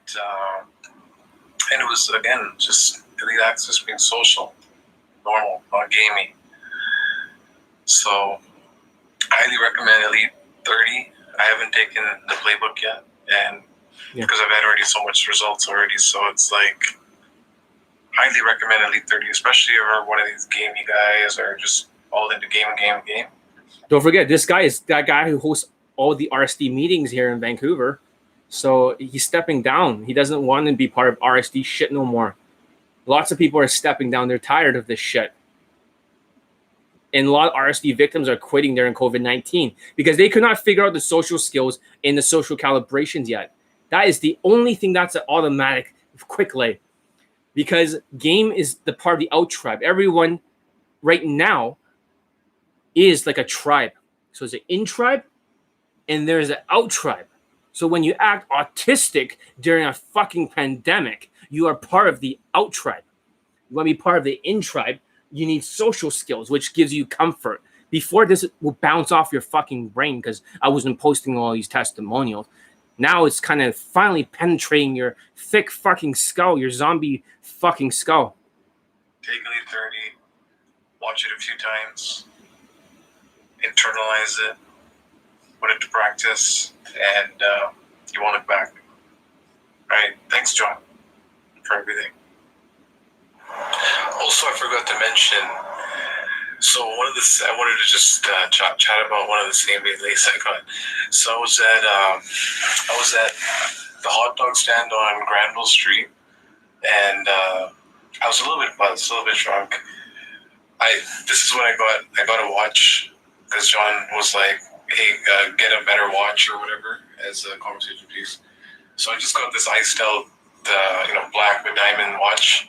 it was, again, just elite access, being social, normal, not gamey. So I highly recommend Elite 30. I haven't taken the playbook yet, and because I've had already so much results already, so it's like highly recommend Elite 30, especially if you're one of these gamey guys or just all into game. Don't forget, this guy is that guy who hosts all the RSD meetings here in Vancouver. So he's stepping down. He doesn't want to be part of RSD shit no more. Lots of people are stepping down. They're tired of this shit. And a lot of RSD victims are quitting during COVID-19 because they could not figure out the social skills and the social calibrations yet. That is the only thing that's an automatic quick lay, because game is the part of the out tribe. Everyone right now is like a tribe. So there's an in tribe and there's an out tribe. So when you act autistic during a fucking pandemic, you are part of the out tribe. You want to be part of the in tribe, you need social skills, which gives you comfort. Before this will bounce off your fucking brain because I wasn't posting all these testimonials. Now it's kind of finally penetrating your thick fucking skull, your zombie fucking skull. Take Elite 30, watch it a few times, internalize it, put it to practice, and you won't look back. Right? Thanks, John, for everything. Also, I forgot to mention, so I wanted to just chat about one of the same lays I got. So I was at the hot dog stand on Granville Street, and I was a little bit buzzed, a little bit drunk. This is when I got a watch, because John was like, "Hey, get a better watch or whatever," as a conversation piece. So I just got this iced out, black with diamond watch,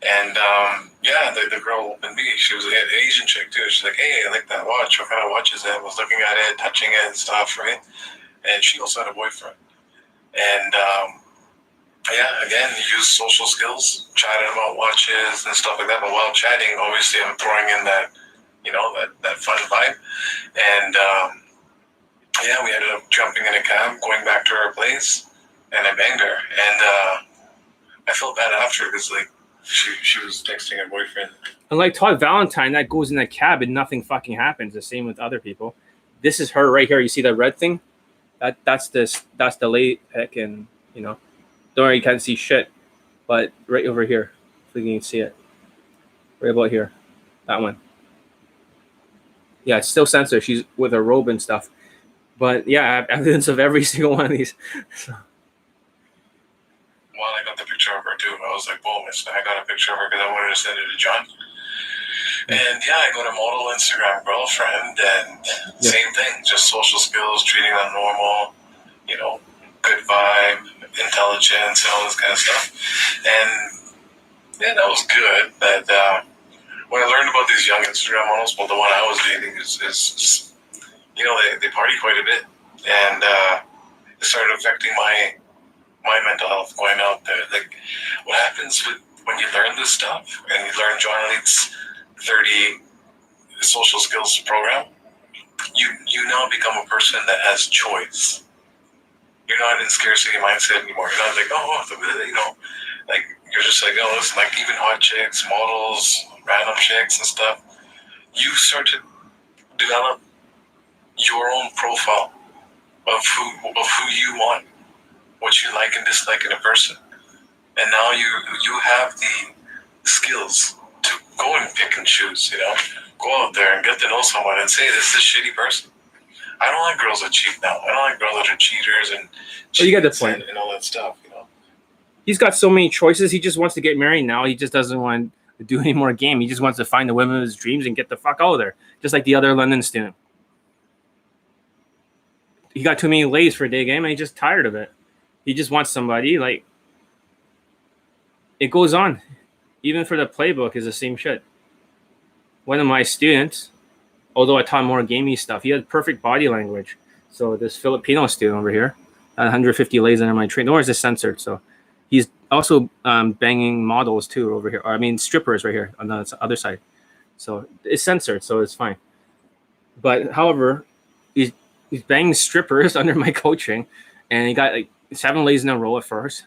and the girl opened me. She was an Asian chick too. She's like, "Hey, I like that watch. What kind of watch is it?" I was looking at it, touching it and stuff, right? And she also had a boyfriend, and again, use social skills, chatting about watches and stuff like that. But while chatting, obviously, I'm throwing in that, that fun vibe. And we ended up jumping in a cab, going back to her place, and I banged her. And I felt bad after because she was texting her boyfriend. And like Todd Valentine, that goes in a cab and nothing fucking happens. The same with other people. This is her right here. You see that red thing? That's the late pick, and don't worry, you can't see shit. But right over here, if you can see it. Right about here. That one. Yeah, it's still censored. She's with her robe and stuff. But yeah, I have evidence of every single one of these. So. Well, I got the picture of her too. I was like, boom, I got a picture of her because I wanted to send it to John. And I got a model Instagram girlfriend, and same thing, just social skills, treating them normal, good vibe, intelligence, and all this kind of stuff. And that was good. But when I learned about these young Instagram models, well, the one I was dating is they party quite a bit, and it started affecting my mental health going out there. Like, what happens when you learn this stuff and you learn John Elite's 30 social skills program, you now become a person that has choice. You're not in scarcity mindset anymore. You're not like, you're just like, oh, listen, like even hot chicks, models, random chicks and stuff. You start to develop your own profile of who you want, what you like and dislike in a person. And now you have the skills to go and pick and choose, go out there and get to know someone and say, this is a shitty person. I don't like girls that cheat now. I don't like girls that are cheaters and you get the point. And all that stuff, He's got so many choices. He just wants to get married now. He just doesn't want to do any more game. He just wants to find the women of his dreams and get the fuck out of there. Just like the other London student. He got too many lays for a day game and he's just tired of it. He just wants somebody, like, it goes on. Even for the playbook is the same shit. One of my students, although I taught more gamey stuff, he had perfect body language. So this Filipino student over here, 150 lays under my train. Nor is this censored. So he's also banging models too over here. Or, I mean, strippers right here on the other side. So it's censored, so it's fine. But however, he's banging strippers under my coaching, and he got like 7 lays in a row at first.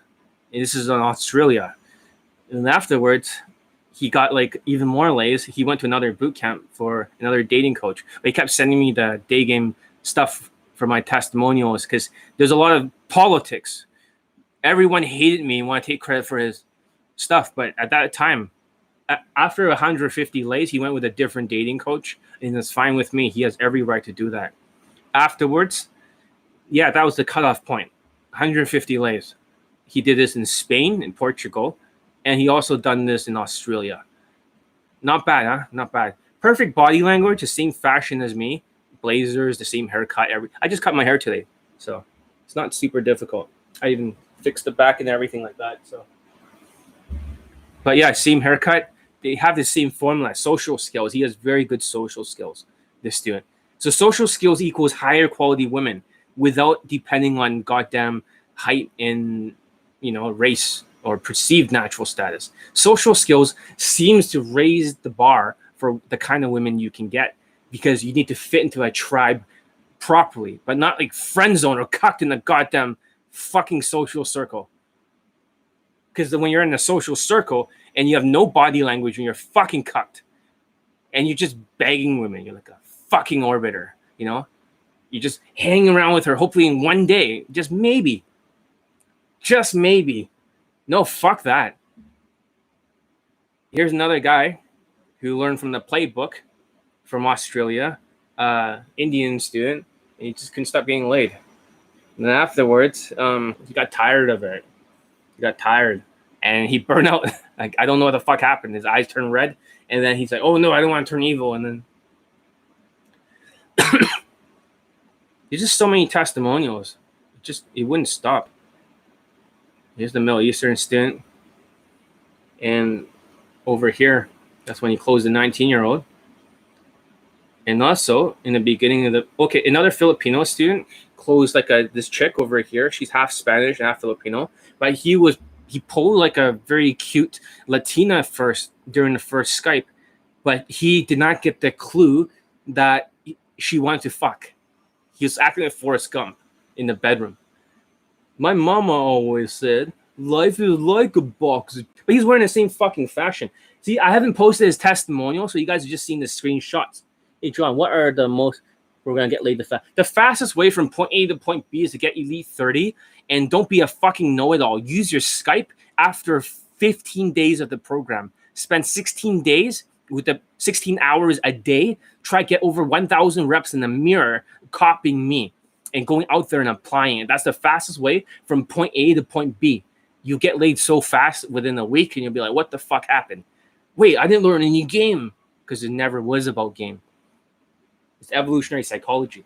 And this is in Australia. And afterwards, he got like even more lays. He went to another boot camp for another dating coach. But he kept sending me the day game stuff for my testimonials because there's a lot of politics. Everyone hated me and wanted to take credit for his stuff. But at that time, after 150 lays, he went with a different dating coach, and it's fine with me. He has every right to do that. Afterwards, that was the cutoff point. 150 lays. He did this in Spain, in Portugal, and he also done this in Australia. Not bad, huh? Not bad. Perfect body language, the same fashion as me. Blazers, the same haircut. I just cut my hair today, so it's not super difficult. I even fixed the back and everything like that. So, but yeah, same haircut. They have the same formula. Social skills. He has very good social skills, this student. So social skills equals higher quality women without depending on goddamn height and race or perceived natural status. Social skills seems to raise the bar for the kind of women you can get because you need to fit into a tribe properly, but not like friend zone or cucked in the goddamn fucking social circle. Because when you're in a social circle and you have no body language and you're fucking cucked and you're just begging women, you're like a fucking orbiter, you know? You're just hanging around with her, hopefully in one day, just maybe. No, fuck that. Here's another guy who learned from the playbook from Australia, Indian student, and he just couldn't stop getting laid. And then afterwards, he got tired of it. He got tired and he burned out. Like, I don't know what the fuck happened. His eyes turned red. And then he's like, oh no, I don't want to turn evil. And then there's just so many testimonials. It wouldn't stop. Here's the Middle Eastern student. And over here, that's when he closed the 19-year-old. And also in the beginning of another Filipino student closed like this chick over here. She's half Spanish and half Filipino. But he pulled like a very cute Latina first during the first Skype. But he did not get the clue that she wanted to fuck. He was acting like Forrest Gump in the bedroom. My mama always said, life is like a box. But he's wearing the same fucking fashion. See, I haven't posted his testimonial, so you guys have just seen the screenshots. Hey, John, what are the most we're going to get laid the fastest way from point A to point B is to get Elite 30, and don't be a fucking know-it-all. Use your Skype after 15 days of the program. Spend 16 days with the 16 hours a day. Try to get over 1,000 reps in the mirror copying me and going out there and applying it. That's the fastest way from point A to point B. You get laid so fast within a week, and you'll be like, what the fuck happened? Wait, I didn't learn any game, because it never was about game. It's evolutionary psychology.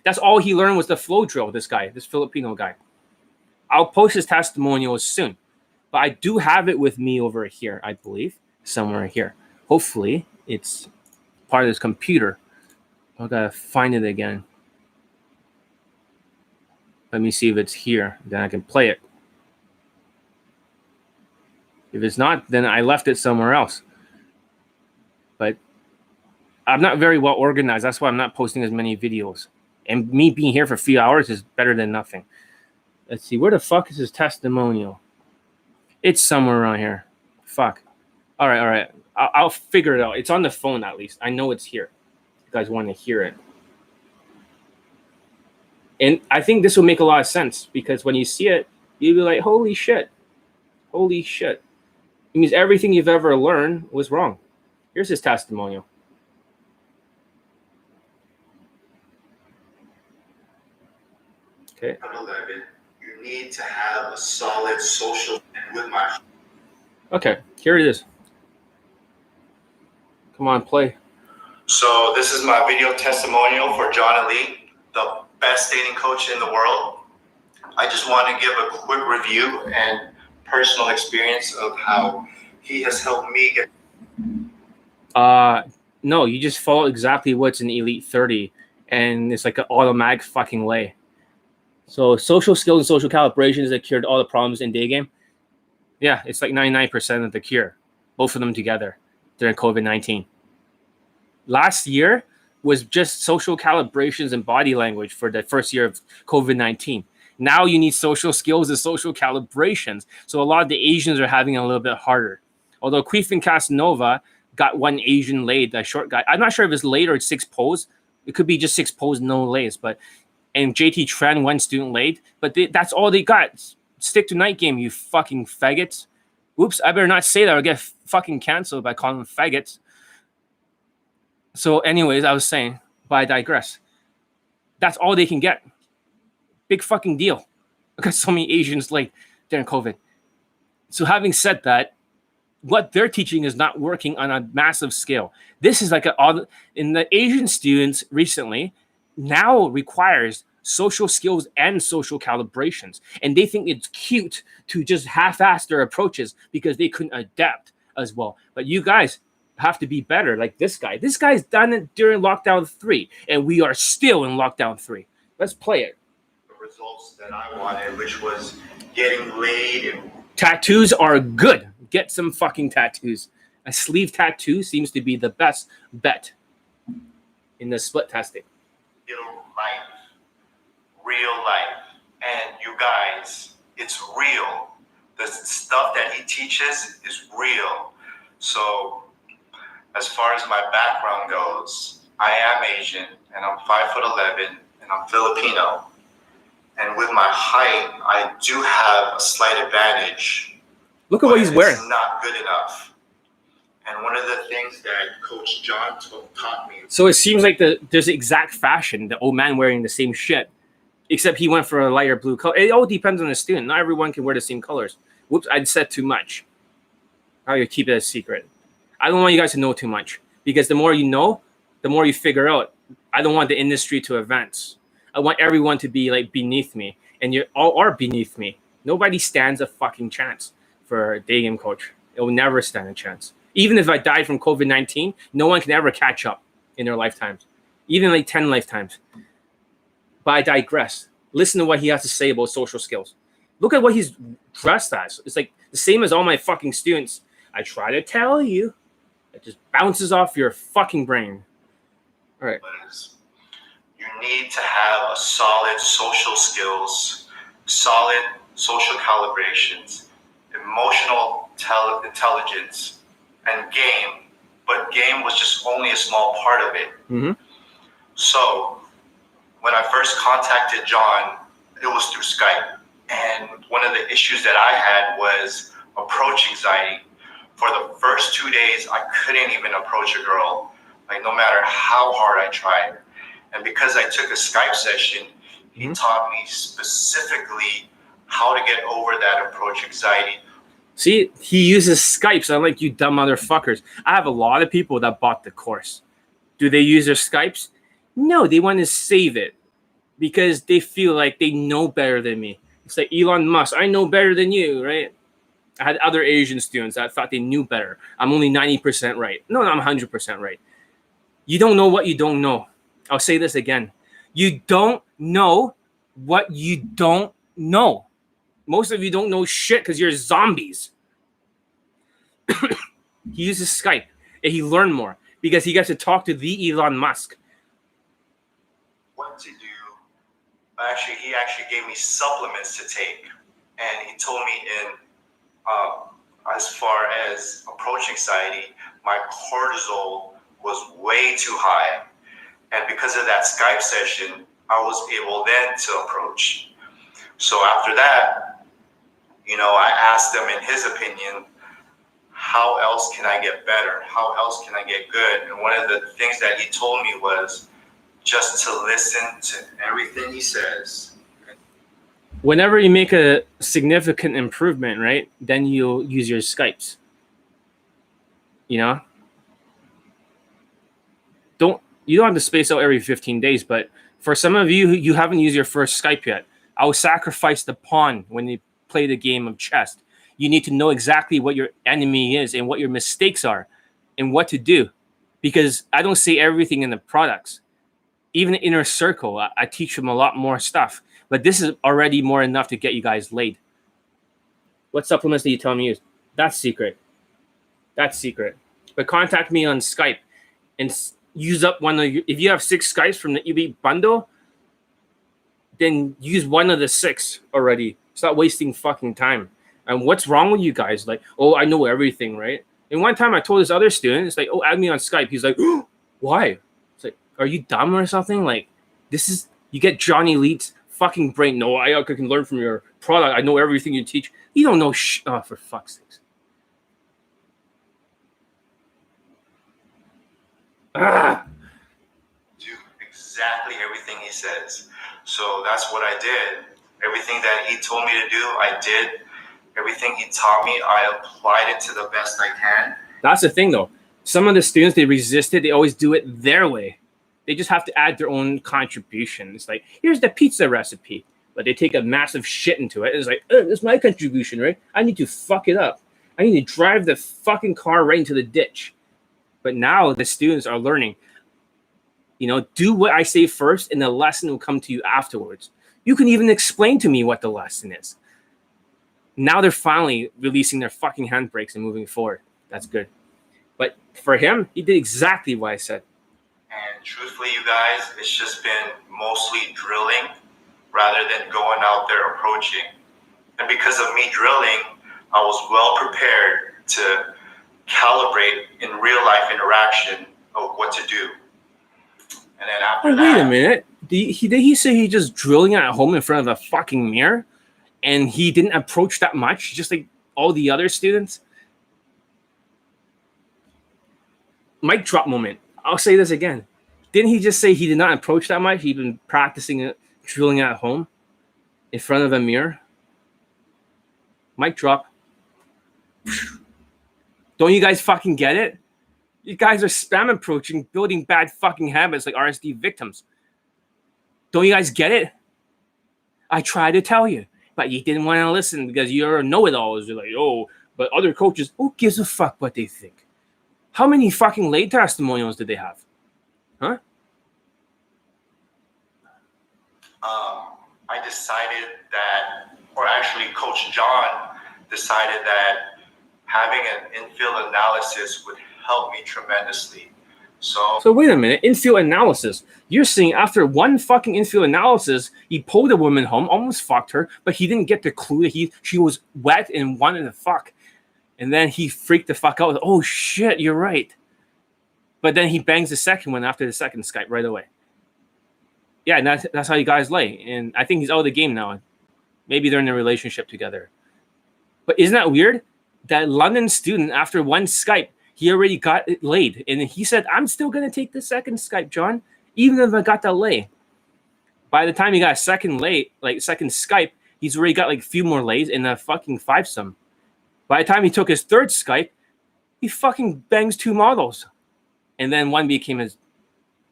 That's all he learned was the flow drill, this Filipino guy. I'll post his testimonials soon. But I do have it with me over here, I believe, somewhere here. Hopefully, it's part of this computer. I gotta find it again. Let me see if it's here. Then I can play it. If it's not, then I left it somewhere else. But I'm not very well organized. That's why I'm not posting as many videos. And me being here for a few hours is better than nothing. Let's see. Where the fuck is his testimonial? It's somewhere around here. Fuck. All right. I'll figure it out. It's on the phone at least. I know it's here. You guys want to hear it. And I think this will make a lot of sense, because when you see it, you'll be like, holy shit. Holy shit. It means everything you've ever learned was wrong. Here's his testimonial. Okay. You need to have a solid social with my. Okay, here it is. Come on, play. So this is my video testimonial for John Ali, the best dating coach in the world. I just want to give a quick review and personal experience of how he has helped me get. No, you just follow exactly what's in Elite 30, and it's like an automatic fucking lay. So social skills and social calibrations that cured all the problems in day game. Yeah, it's like 99% of the cure, both of them together during COVID-19. Last year was just social calibrations and body language for the first year of COVID-19. Now you need social skills and social calibrations. So a lot of the Asians are having it a little bit harder. Although Queefin Casanova got one Asian laid, a short guy. I'm not sure if it's laid or it's 6 pose. It could be just 6 pose, no lays. And JT Tran, one student laid. But that's all they got. Stick to night game, you fucking faggots. Oops, I better not say that or get fucking canceled by calling them faggots. So anyways, I was saying, but I digress. That's all they can get. Big fucking deal. I got so many Asians late during COVID. So having said that, what they're teaching is not working on a massive scale. This is like in the Asian students recently now requires social skills and social calibrations. And they think it's cute to just half-ass their approaches because they couldn't adapt as well. But you guys have to be better, like this guy. This guy's done it during lockdown 3, and we are still in lockdown 3. Let's play it. The results that I wanted, which was getting laid. Tattoos are good. Get some fucking tattoos. A sleeve tattoo seems to be the best bet in the split testing. real life. And you guys, it's real. The stuff that he teaches is real. So as far as my background goes, I am Asian and I'm 5'11" and I'm Filipino. And with my height, I do have a slight advantage. Look at what he's wearing. It's not good enough. And one of the things that Coach John taught me. So it seems like there's the exact fashion, the old man wearing the same shit, except he went for a lighter blue color. It all depends on the student. Not everyone can wear the same colors. Whoops, I said too much. How you keep it a secret. I don't want you guys to know too much, because the more you know, the more you figure out. I don't want the industry to advance. I want everyone to be like beneath me, and you all are beneath me. Nobody stands a fucking chance for a day game coach. It will never stand a chance. Even if I died from COVID-19, no one can ever catch up in their lifetimes, even like 10 lifetimes. But I digress. Listen to what he has to say about social skills. Look at what he's dressed as. It's like the same as all my fucking students. I try to tell you. It just bounces off your fucking brain. All right. You need to have a solid social skills, solid social calibrations, emotional intelligence, and game. But game was just only a small part of it. Mm-hmm. So when I first contacted John, it was through Skype. And one of the issues that I had was approach anxiety. For the first 2 days, I couldn't even approach a girl, like no matter how hard I tried. And because I took a Skype session, he taught me specifically how to get over that approach anxiety. See, he uses Skypes. I'm like, you dumb motherfuckers. I have a lot of people that bought the course. Do they use their Skypes? No, they want to save it because they feel like they know better than me. It's like Elon Musk. I know better than you, right? I had other Asian students that thought they knew better. I'm only 90% right. No, I'm 100% right. You don't know what you don't know. I'll say this again. You don't know what you don't know. Most of you don't know shit because you're zombies. He uses Skype and he learned more because he gets to talk to the Elon Musk. What to do? He actually gave me supplements to take, and he told me as far as approach anxiety, my cortisol was way too high, and because of that Skype session, I was able then to approach. So after that, I asked him in his opinion, how else can I get better? How else can I get good? And one of the things that he told me was just to listen to everything he says. Whenever you make a significant improvement, right, then you'll use your Skypes. You don't have to space out every 15 days, but for some of you, you haven't used your first Skype yet. I will sacrifice the pawn when you play the game of chess. You need to know exactly what your enemy is and what your mistakes are and what to do, because I don't say everything in the products. Even the inner circle, I teach them a lot more stuff, but this is already more enough to get you guys laid. What supplements do you tell me to use? That's secret. But contact me on Skype and use up one of if you have 6 Skypes from the EB bundle, then use one of the 6 already. Stop wasting fucking time. And what's wrong with you guys? Like, oh, I know everything, right? And one time I told this other student, it's like, oh, add me on Skype. He's like, oh, why? It's like, are you dumb or something? Like, you get Johnny Leeds fucking brain. No, I can learn from your product. I know everything you teach. You don't know oh, for fuck's sakes. Do exactly everything he says. So that's what I did. Everything that he told me to do, I did. Everything he taught me, I applied it to the best I can. That's the thing, though. Some of the students, they resist it. They always do it their way. They just have to add their own contribution. It's like, here's the pizza recipe. But they take a massive shit into it. It's like, oh, that's my contribution, right? I need to fuck it up. I need to drive the fucking car right into the ditch. But now the students are learning, do what I say first, and the lesson will come to you afterwards. You can even explain to me what the lesson is. Now they're finally releasing their fucking handbrakes and moving forward. That's good. But for him, he did exactly what I said. And truthfully, you guys, it's just been mostly drilling rather than going out there approaching. And because of me drilling, I was well prepared to calibrate in real life interaction of what to do. And then after that, wait a minute. Did he say he just drilling at home in front of a fucking mirror, and he didn't approach that much, just like all the other students? Mic drop moment. I'll say this again. Didn't he just say he did not approach that much? He'd been practicing it, drilling at home in front of a mirror. Mic drop. Don't you guys fucking get it? You guys are spam approaching, building bad fucking habits like RSD victims. Don't you guys get it? I tried to tell you, but you didn't want to listen because you're know-it-alls. You're like, oh, but other coaches, who gives a fuck what they think? How many fucking late testimonials did they have? Huh? I decided that, or actually Coach John decided that having an infield analysis would help me tremendously. So wait a minute, infield analysis. You're saying after one fucking infield analysis, he pulled a woman home, almost fucked her, but he didn't get the clue that she was wet and wanted to fuck. And then he freaked the fuck out. Oh shit, you're right. But then he bangs the second one after the second Skype right away. Yeah, and that's how you guys lay. And I think he's out of the game now. Maybe they're in a relationship together. But isn't that weird? That London student, after one Skype, he already got it laid. And he said, I'm still going to take the second Skype, John, even if I got that lay. By the time he got a second Skype, he's already got like a few more lays in a fucking fivesome. By the time he took his third Skype, he fucking bangs 2 models. And then one became his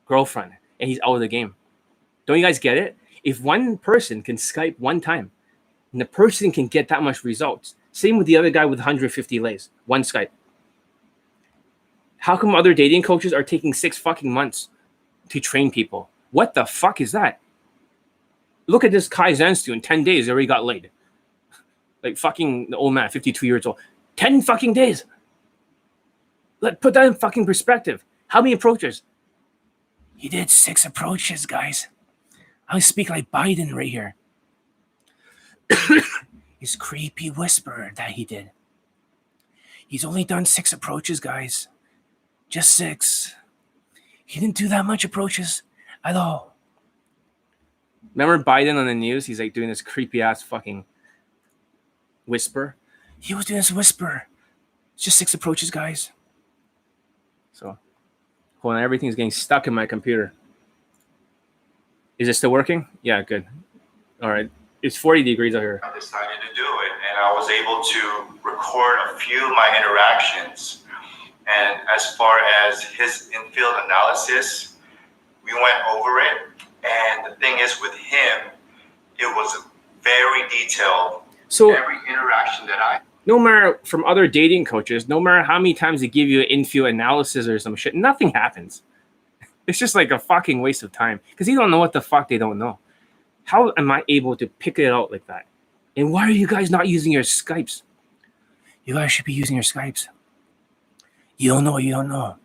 girlfriend. And he's out of the game. Don't you guys get it? If one person can Skype one time, and the person can get that much results, same with the other guy with 150 lays, one Skype. How come other dating coaches are taking 6 fucking months to train people? What the fuck is that? Look at this Kaizen student, 10 days, already got laid. Like fucking the old man, 52 years old. 10 fucking days. Let's put that in fucking perspective. How many approaches? He did 6 approaches, guys. I speak like Biden right here. His creepy whisper that he did. He's only done 6 approaches, guys. Just 6. He didn't do that much approaches at all. Remember Biden on the news? He's like doing this creepy ass fucking whisper. He was doing this whisper. It's just 6 approaches, guys. So, hold on. Everything's getting stuck in my computer. Is it still working? Yeah, good. All right. It's 40 degrees out here. I decided to do it, and I was able to record a few of my interactions. And as far as his infield analysis, we went over it. And the thing is with him, it was very detailed. So every interaction that I... No matter from other dating coaches, no matter how many times they give you an infield analysis or some shit, nothing happens. It's just like a fucking waste of time because you don't know what the fuck they don't know. How am I able to pick it out like that? And why are you guys not using your Skypes? You guys should be using your Skypes. You don't know what you don't know.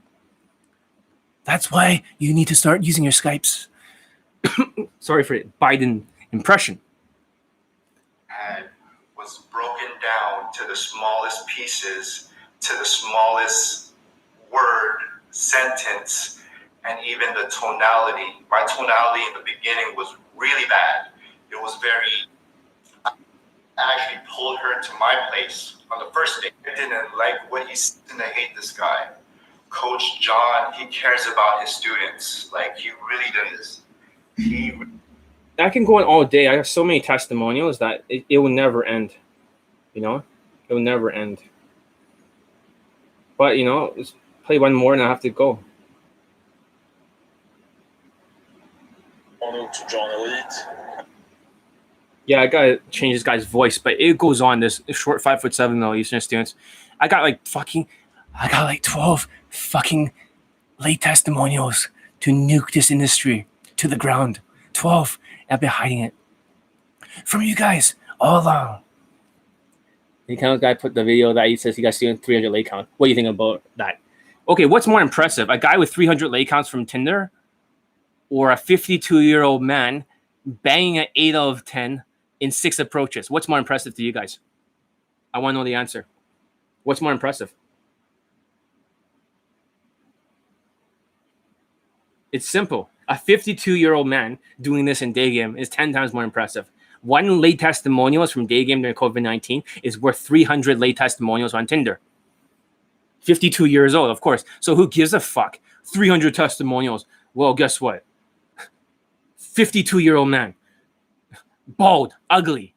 That's why you need to start using your Skypes. Sorry for it. Biden impression. Was broken down to the smallest pieces, to the smallest word, sentence, and even the tonality. My tonality in the beginning was really bad. It was very... I actually pulled her to my place on the first day. I didn't like what he said, and I hate this guy. Coach John, he cares about his students. Like, he really does. I can go on all day. I have so many testimonials that it will never end. You know? It will never end. But, you know, let's play one more and I have to go. To John Elite. Yeah, I gotta change this guy's voice, but it goes on. This short 5'7" though, Eastern students. I got like 12 fucking late testimonials to nuke this industry to the ground. 12. I've been hiding it from you guys all along. The account guy put the video that he says he got 300 late count. What do you think about that? Okay, what's more impressive? A guy with 300 late counts from Tinder or a 52-year-old man banging an 8 out of 10 in 6 approaches? What's more impressive to you guys? I want to know the answer. What's more impressive? It's simple. A 52-year-old man doing this in day game is 10 times more impressive. One late testimonials from day game during COVID-19 is worth 300 late testimonials on Tinder. 52 years old, of course. So who gives a fuck? 300 testimonials. Well, guess what? 52-year-old man. Bald, ugly,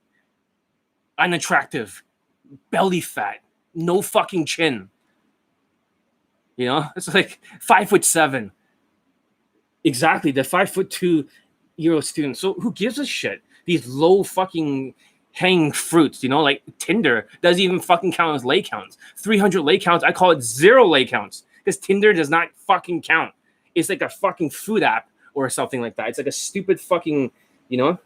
unattractive, belly fat, no fucking chin. You know, it's like 5'7". Exactly, the 5'2" student. So who gives a shit? These low fucking hanging fruits, you know, like Tinder doesn't even fucking count as lay counts. 300 lay counts, I call it 0 lay counts because Tinder does not fucking count. It's like a fucking food app or something like that. It's like a stupid fucking, you know,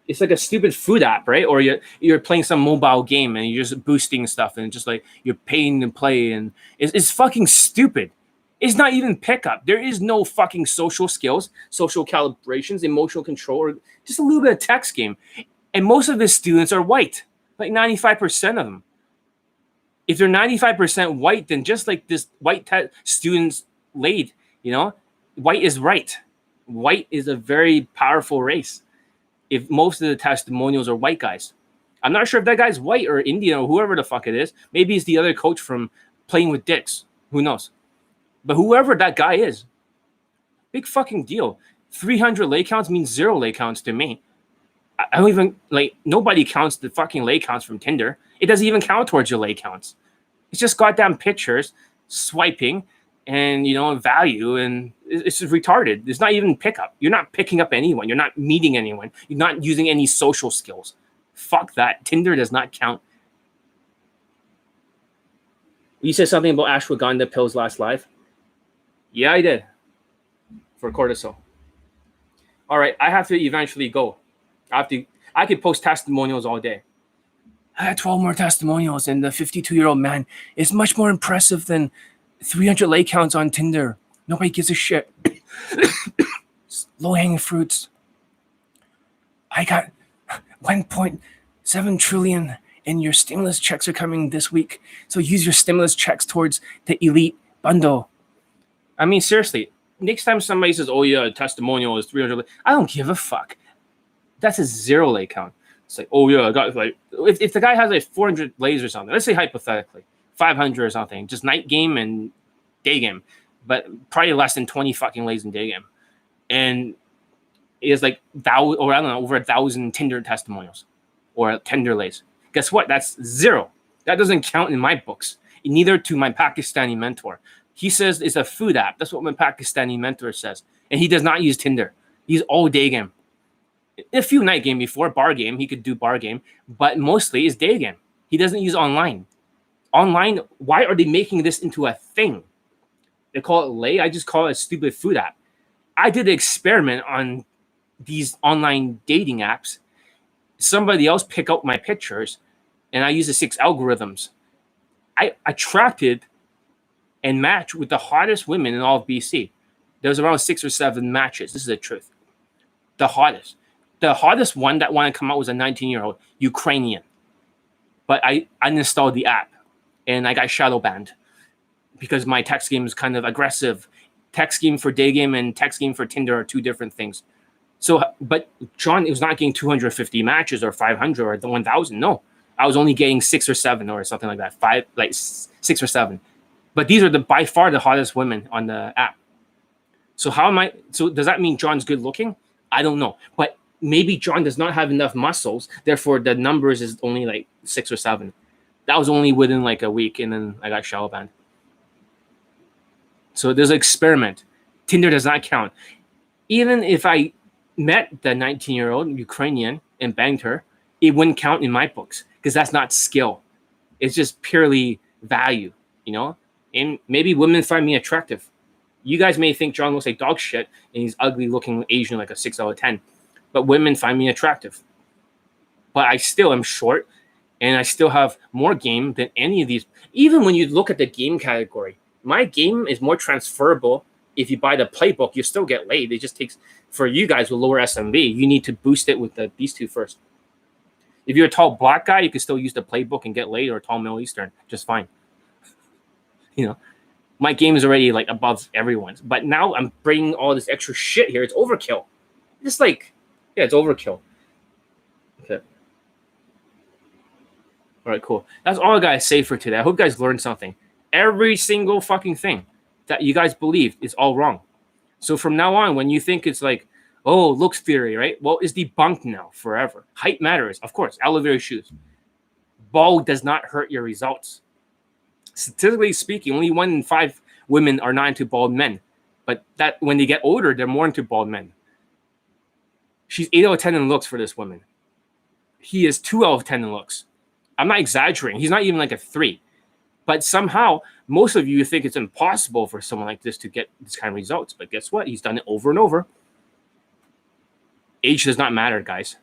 it's like a stupid food app, right? Or you're playing some mobile game and you're just boosting stuff and just like you're paying to play, and it's fucking stupid. It's not even pickup. There is no fucking social skills, social calibrations, emotional control, or just a little bit of text game. And most of the students are white, like 95% of them. If they're 95% white, then just like this white students laid, you know, white is right. White is a very powerful race. If most of the testimonials are white guys. I'm not sure if that guy's white or Indian or whoever the fuck it is. Maybe it's the other coach from Playing with Dicks. Who knows? But whoever that guy is, big fucking deal. 300 lay counts means 0 lay counts to me. I don't even, like, nobody counts the fucking lay counts from Tinder. It doesn't even count towards your lay counts. It's just goddamn pictures, swiping, and, you know, value, and it's just retarded. It's not even pickup. You're not picking up anyone. You're not meeting anyone. You're not using any social skills. Fuck that. Tinder does not count. You said something about ashwagandha pills last live? Yeah, I did. For cortisol. All right, I have to eventually go. I could post testimonials all day. I had 12 more testimonials, and the 52-year-old man is much more impressive than 300 lay counts on Tinder. Nobody gives a shit. Low-hanging fruits. I got 1.7 trillion, and your stimulus checks are coming this week. So use your stimulus checks towards the elite bundle. I mean, seriously, next time somebody says, oh, yeah, testimonial is 300, I don't give a fuck. That's a 0 lay count. It's like, oh, yeah, I got, like, if the guy has like 400 lays or something, let's say hypothetically, 500 or something, just night game and day game, but probably less than 20 fucking lays in day game. And it is like, over 1,000 Tinder testimonials or Tinder lays. Guess what? That's 0. That doesn't count in my books, neither to my Pakistani mentor. He says it's a food app. That's what my Pakistani mentor says. And he does not use Tinder. He's all day game. A few night game before, bar game. He could do bar game. But mostly is day game. He doesn't use online. Online, why are they making this into a thing? They call it lay. I just call it a stupid food app. I did an experiment on these online dating apps. Somebody else picked out my pictures, and I used the 6 algorithms. I attracted and match with the hottest women in all of BC. There's around 6 or 7 matches. This is the truth. The hottest. The hottest one that wanted to come out was a 19-year-old Ukrainian. But I uninstalled the app, and I got shadow banned because my text game is kind of aggressive. Text game for day game and text game for Tinder are 2 different things. So, but John was not getting 250 matches or 500 or the 1,000. No, I was only getting 6 or 7 or something like that. 6 or 7. But these are by far the hottest women on the app. So so does that mean John's good looking? I don't know. But maybe John does not have enough muscles. Therefore, the numbers is only like 6 or 7. That was only within like a week, and then I got shadow banned. So there's an experiment. Tinder does not count. Even if I met the 19-year-old Ukrainian and banged her, it wouldn't count in my books because that's not skill. It's just purely value, you know? And maybe women find me attractive. You guys may think John looks like dog shit and he's ugly looking Asian like a 6 out of 10. But women find me attractive. But I still am short and I still have more game than any of these. Even when you look at the game category, my game is more transferable if you buy the playbook, you still get laid. It just takes, for you guys with lower SMV, you need to boost it with these two first. If you're a tall black guy, you can still use the playbook and get laid, or a tall Middle Eastern, just fine. You know, my game is already like above everyone's, but now I'm bringing all this extra shit here. It's overkill. It's like, yeah, it's overkill. Okay. All right, cool. That's all I gotta say for today. I hope you guys learned something. Every single fucking thing that you guys believe is all wrong. So from now on, when you think it's like, oh, looks theory, right? Well, it's debunked now forever. Height matters, of course. Elevator shoes. Bald does not hurt your results. Statistically speaking, only 1 in 5 women are not into bald men. But that when they get older, they're more into bald men. She's 8 out of 10 in looks for this woman. He is 2 out of 10 in looks. I'm not exaggerating. He's not even like a 3. But somehow, most of you think it's impossible for someone like this to get this kind of results. But guess what? He's done it over and over. Age does not matter, guys.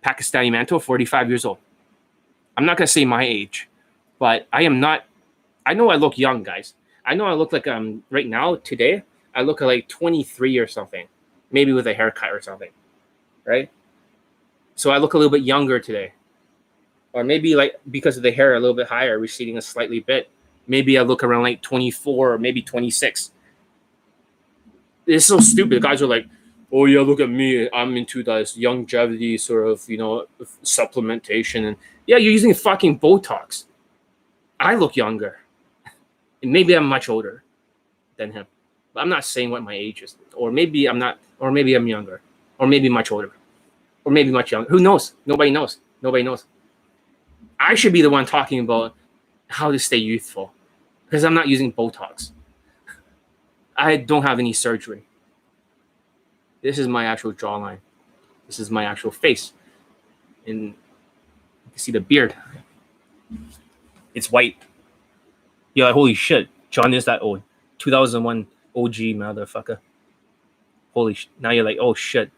Pakistani Manto, 45 years old. I'm not going to say my age, but I am not. I know I look young, guys. I know I look like right now, today, I look like 23 or something. Maybe with a haircut or something, right? So I look a little bit younger today. Or maybe like because of the hair a little bit higher, receding a slightly bit. Maybe I look around like 24 or maybe 26. It's so stupid. The guys are like, oh yeah, look at me. I'm into this longevity sort of, supplementation. And yeah, you're using fucking Botox. I look younger. And maybe I'm much older than him. But I'm not saying what my age is. Or maybe I'm not, or maybe I'm younger. Or maybe much older. Or maybe much younger. Who knows? Nobody knows. Nobody knows. I should be the one talking about how to stay youthful. Because I'm not using Botox. I don't have any surgery. This is my actual jawline. This is my actual face. And you can see the beard. It's white. You're like, holy shit. John is that old. 2001 OG motherfucker. Holy shit. Now you're like, oh shit.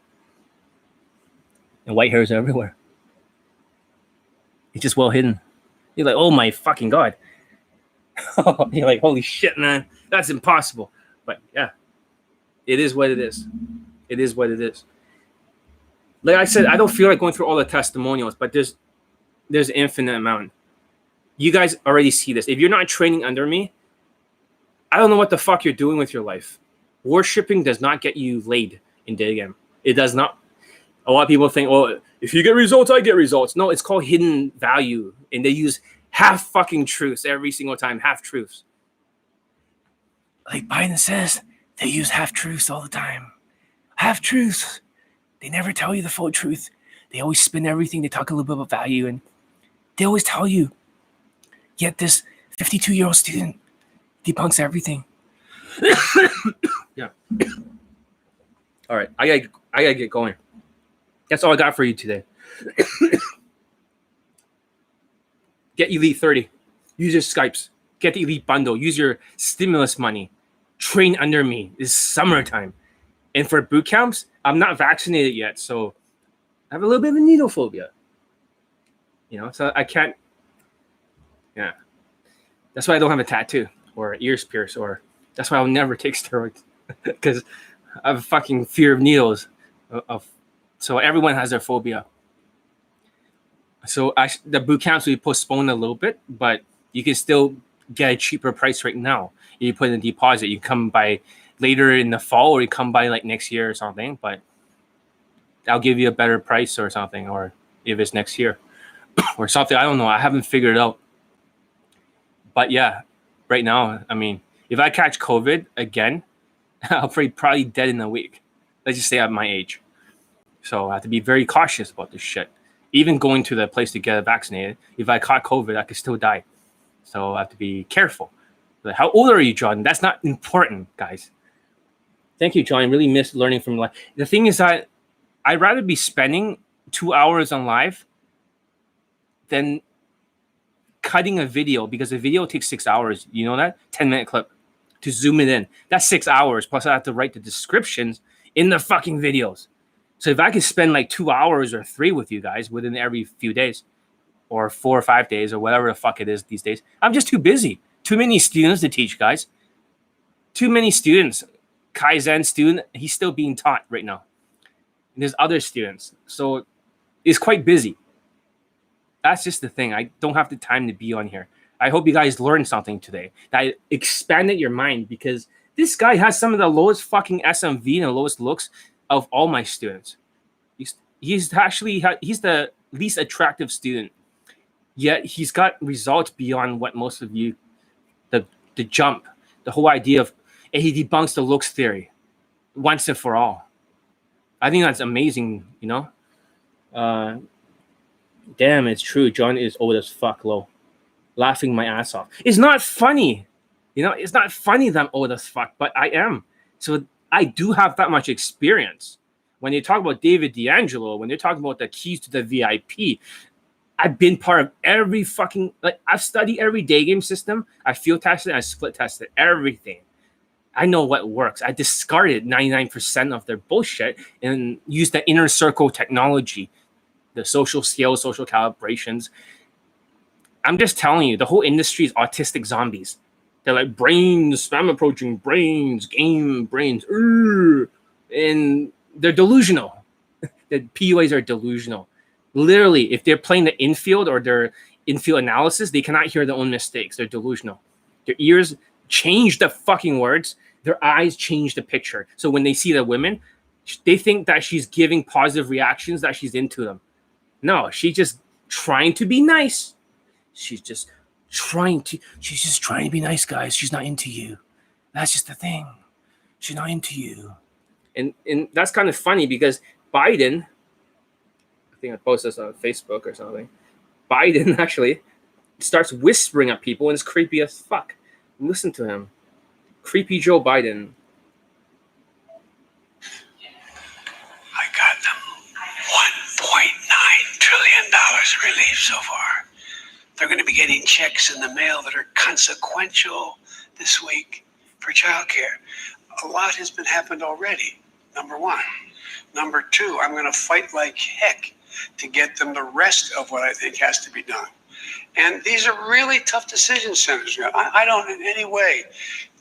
And white hairs everywhere. It's just well hidden. You're like, oh my fucking God. You're like, holy shit, man. That's impossible. But yeah, it is what it is. It is what it is. Like I said, I don't feel like going through all the testimonials, but there's an infinite amount. You guys already see this. If you're not training under me, I don't know what the fuck you're doing with your life. Worshipping does not get you laid in day game. It does not. A lot of people think, well, if you get results, I get results. No, it's called hidden value. And they use half fucking truths every single time. Half truths. Like Biden says, they use half truths all the time. Half truths. They never tell you the full truth. They always spin everything. They talk a little bit about value. And they always tell you, yet this 52-year-old student debunks everything. Yeah. All right. I gotta get going. That's all I got for you today. Get Elite 30. Use your Skypes. Get the Elite bundle. Use your stimulus money. Train under me. It's summertime. And for boot camps, I'm not vaccinated yet, so I have a little bit of a needle phobia. So I can't. Yeah. That's why I don't have a tattoo or ears pierced, or that's why I'll never take steroids because I have a fucking fear of needles. So everyone has their phobia. So the boot camps will be postponed a little bit, but you can still get a cheaper price right now. You put in a deposit. You come by later in the fall, or you come by like next year or something. But I'll give you a better price or something, or if it's next year or something. I don't know. I haven't figured it out. But yeah, right now, I mean, if I catch COVID again, I'll probably dead in a week. Let's just say at my age. So I have to be very cautious about this shit. Even going to the place to get vaccinated, if I caught COVID, I could still die. So I have to be careful. Like, how old are you, John? That's not important, guys. Thank you, John. I really miss learning from life. The thing is that I'd rather be spending 2 hours on live than cutting a video, because a video takes 6 hours. You know that? 10-minute clip to zoom it in. That's 6 hours. Plus I have to write the descriptions in the fucking videos. So if I could spend like 2 hours or 3 with you guys within every few days, or 4 or 5 days, or whatever the fuck it is these days, I'm just too busy. Too many students to teach, guys. Too many students. Kaizen student, he's still being taught right now. And there's other students. So it's quite busy. That's just the thing. I don't have the time to be on here. I hope you guys learned something today. That expanded your mind, because this guy has some of the lowest fucking SMV and the lowest looks of all my students. He's the least attractive student. Yet he's got results beyond what most of you, the jump, the whole idea of, and he debunks the looks theory once and for all. I think that's amazing, you know? Damn, it's true. John is old as fuck, low. Laughing my ass off. It's not funny. You know, it's not funny that I'm old as fuck, but I am. So I do have that much experience. When they talk about David D'Angelo, when they're talking about the keys to the VIP, I've been part of every fucking, like, I've studied every day game system. I field tested, I split tested everything. I know what works. I discarded 99% of their bullshit and used the inner circle technology, the social scale, social calibrations. I'm just telling you, the whole industry is autistic zombies. They're like brains, spam approaching brains, game brains, and they're delusional. The PUAs are delusional. Literally, if they're playing the infield or their infield analysis, they cannot hear their own mistakes. They're delusional. Their ears change the fucking words. Their eyes change the picture. So when they see the women, they think that she's giving positive reactions, that she's into them. No, she's just trying to be nice. She's just trying to be nice, guys. She's not into you. That's just the thing. She's not into you. And that's kind of funny, because Biden, I think I posted this on Facebook or something, Biden actually starts whispering at people, and it's creepy as fuck. Listen to him. Creepy Joe Biden. I got them $1.9 trillion relief so far. They're going to be getting checks in the mail that are consequential this week for childcare. A lot has been happened already, number one. Number two, I'm going to fight like heck to get them the rest of what I think has to be done. And these are really tough decisions, Senator. I don't in any way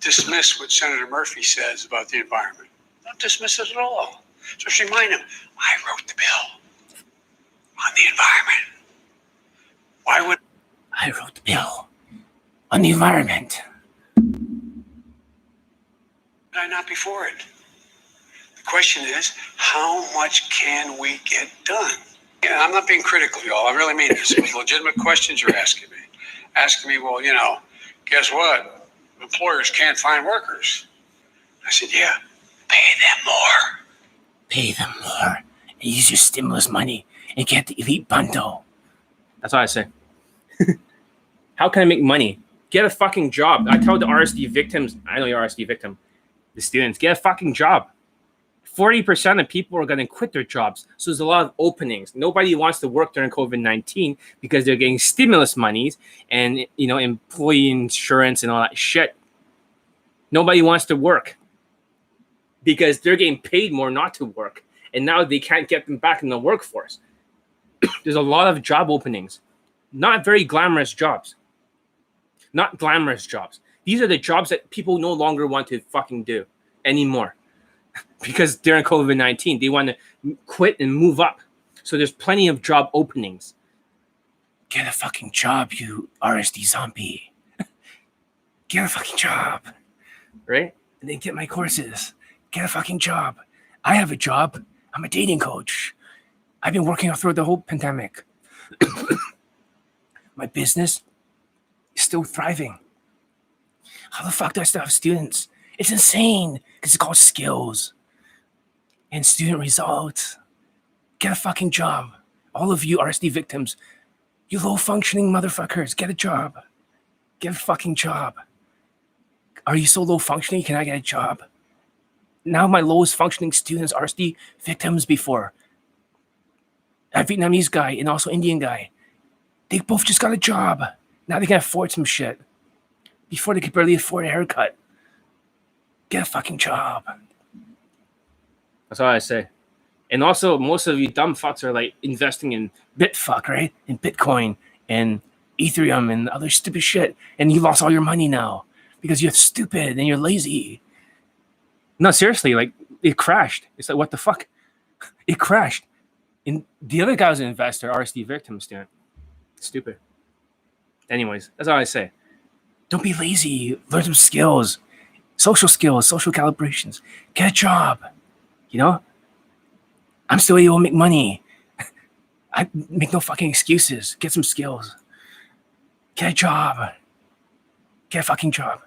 dismiss what Senator Murphy says about the environment. Don't dismiss it at all. Just remind him, I wrote the bill on the environment. Why would I wrote the bill on the environment? I not be for it? The question is, how much can we get done? Yeah, I'm not being critical, y'all. I really mean this. It was legitimate questions you're asking me. Asking me, well, you know, guess what? Employers can't find workers. I said, yeah, pay them more. Pay them more and use your stimulus money and get the elite bundle. That's what I say. How can I make money? Get a fucking job. I tell the RSD victims, I know you're RSD victim, the students, get a fucking job. 40% of people are going to quit their jobs. So there's a lot of openings. Nobody wants to work during COVID-19 because they're getting stimulus monies and, you know, employee insurance and all that shit. Nobody wants to work because they're getting paid more not to work. And now they can't get them back in the workforce. There's a lot of job openings. Not very glamorous jobs. Not glamorous jobs. These are the jobs that people no longer want to fucking do anymore. Because during COVID-19, they want to quit and move up. So there's plenty of job openings. Get a fucking job, you RSD zombie. Get a fucking job. Right? And then get my courses. Get a fucking job. I have a job. I'm a dating coach. I've been working through the whole pandemic. My business is still thriving. How the fuck do I still have students? It's insane because it's called skills and student results. Get a fucking job. All of you RSD victims, you low-functioning motherfuckers, get a job. Get a fucking job. Are you so low-functioning? Can I get a job? Now my lowest functioning students, RSD victims before. A Vietnamese guy and also Indian guy. They both just got a job. Now they can afford some shit. Before they could barely afford a haircut. Get a fucking job. That's all I say. And also, most of you dumb fucks are like investing in Bitfuck, right? In Bitcoin and Ethereum and other stupid shit. And you lost all your money now because you're stupid and you're lazy. No, seriously, like it crashed. It's like, what the fuck? It crashed. And the other guy was an investor, RSD victims, dude. Stupid. Anyways, that's all I say. Don't be lazy. Learn some skills. Social skills, social calibrations. Get a job. You know? I'm still able to make money. I make no fucking excuses. Get some skills. Get a job. Get a fucking job.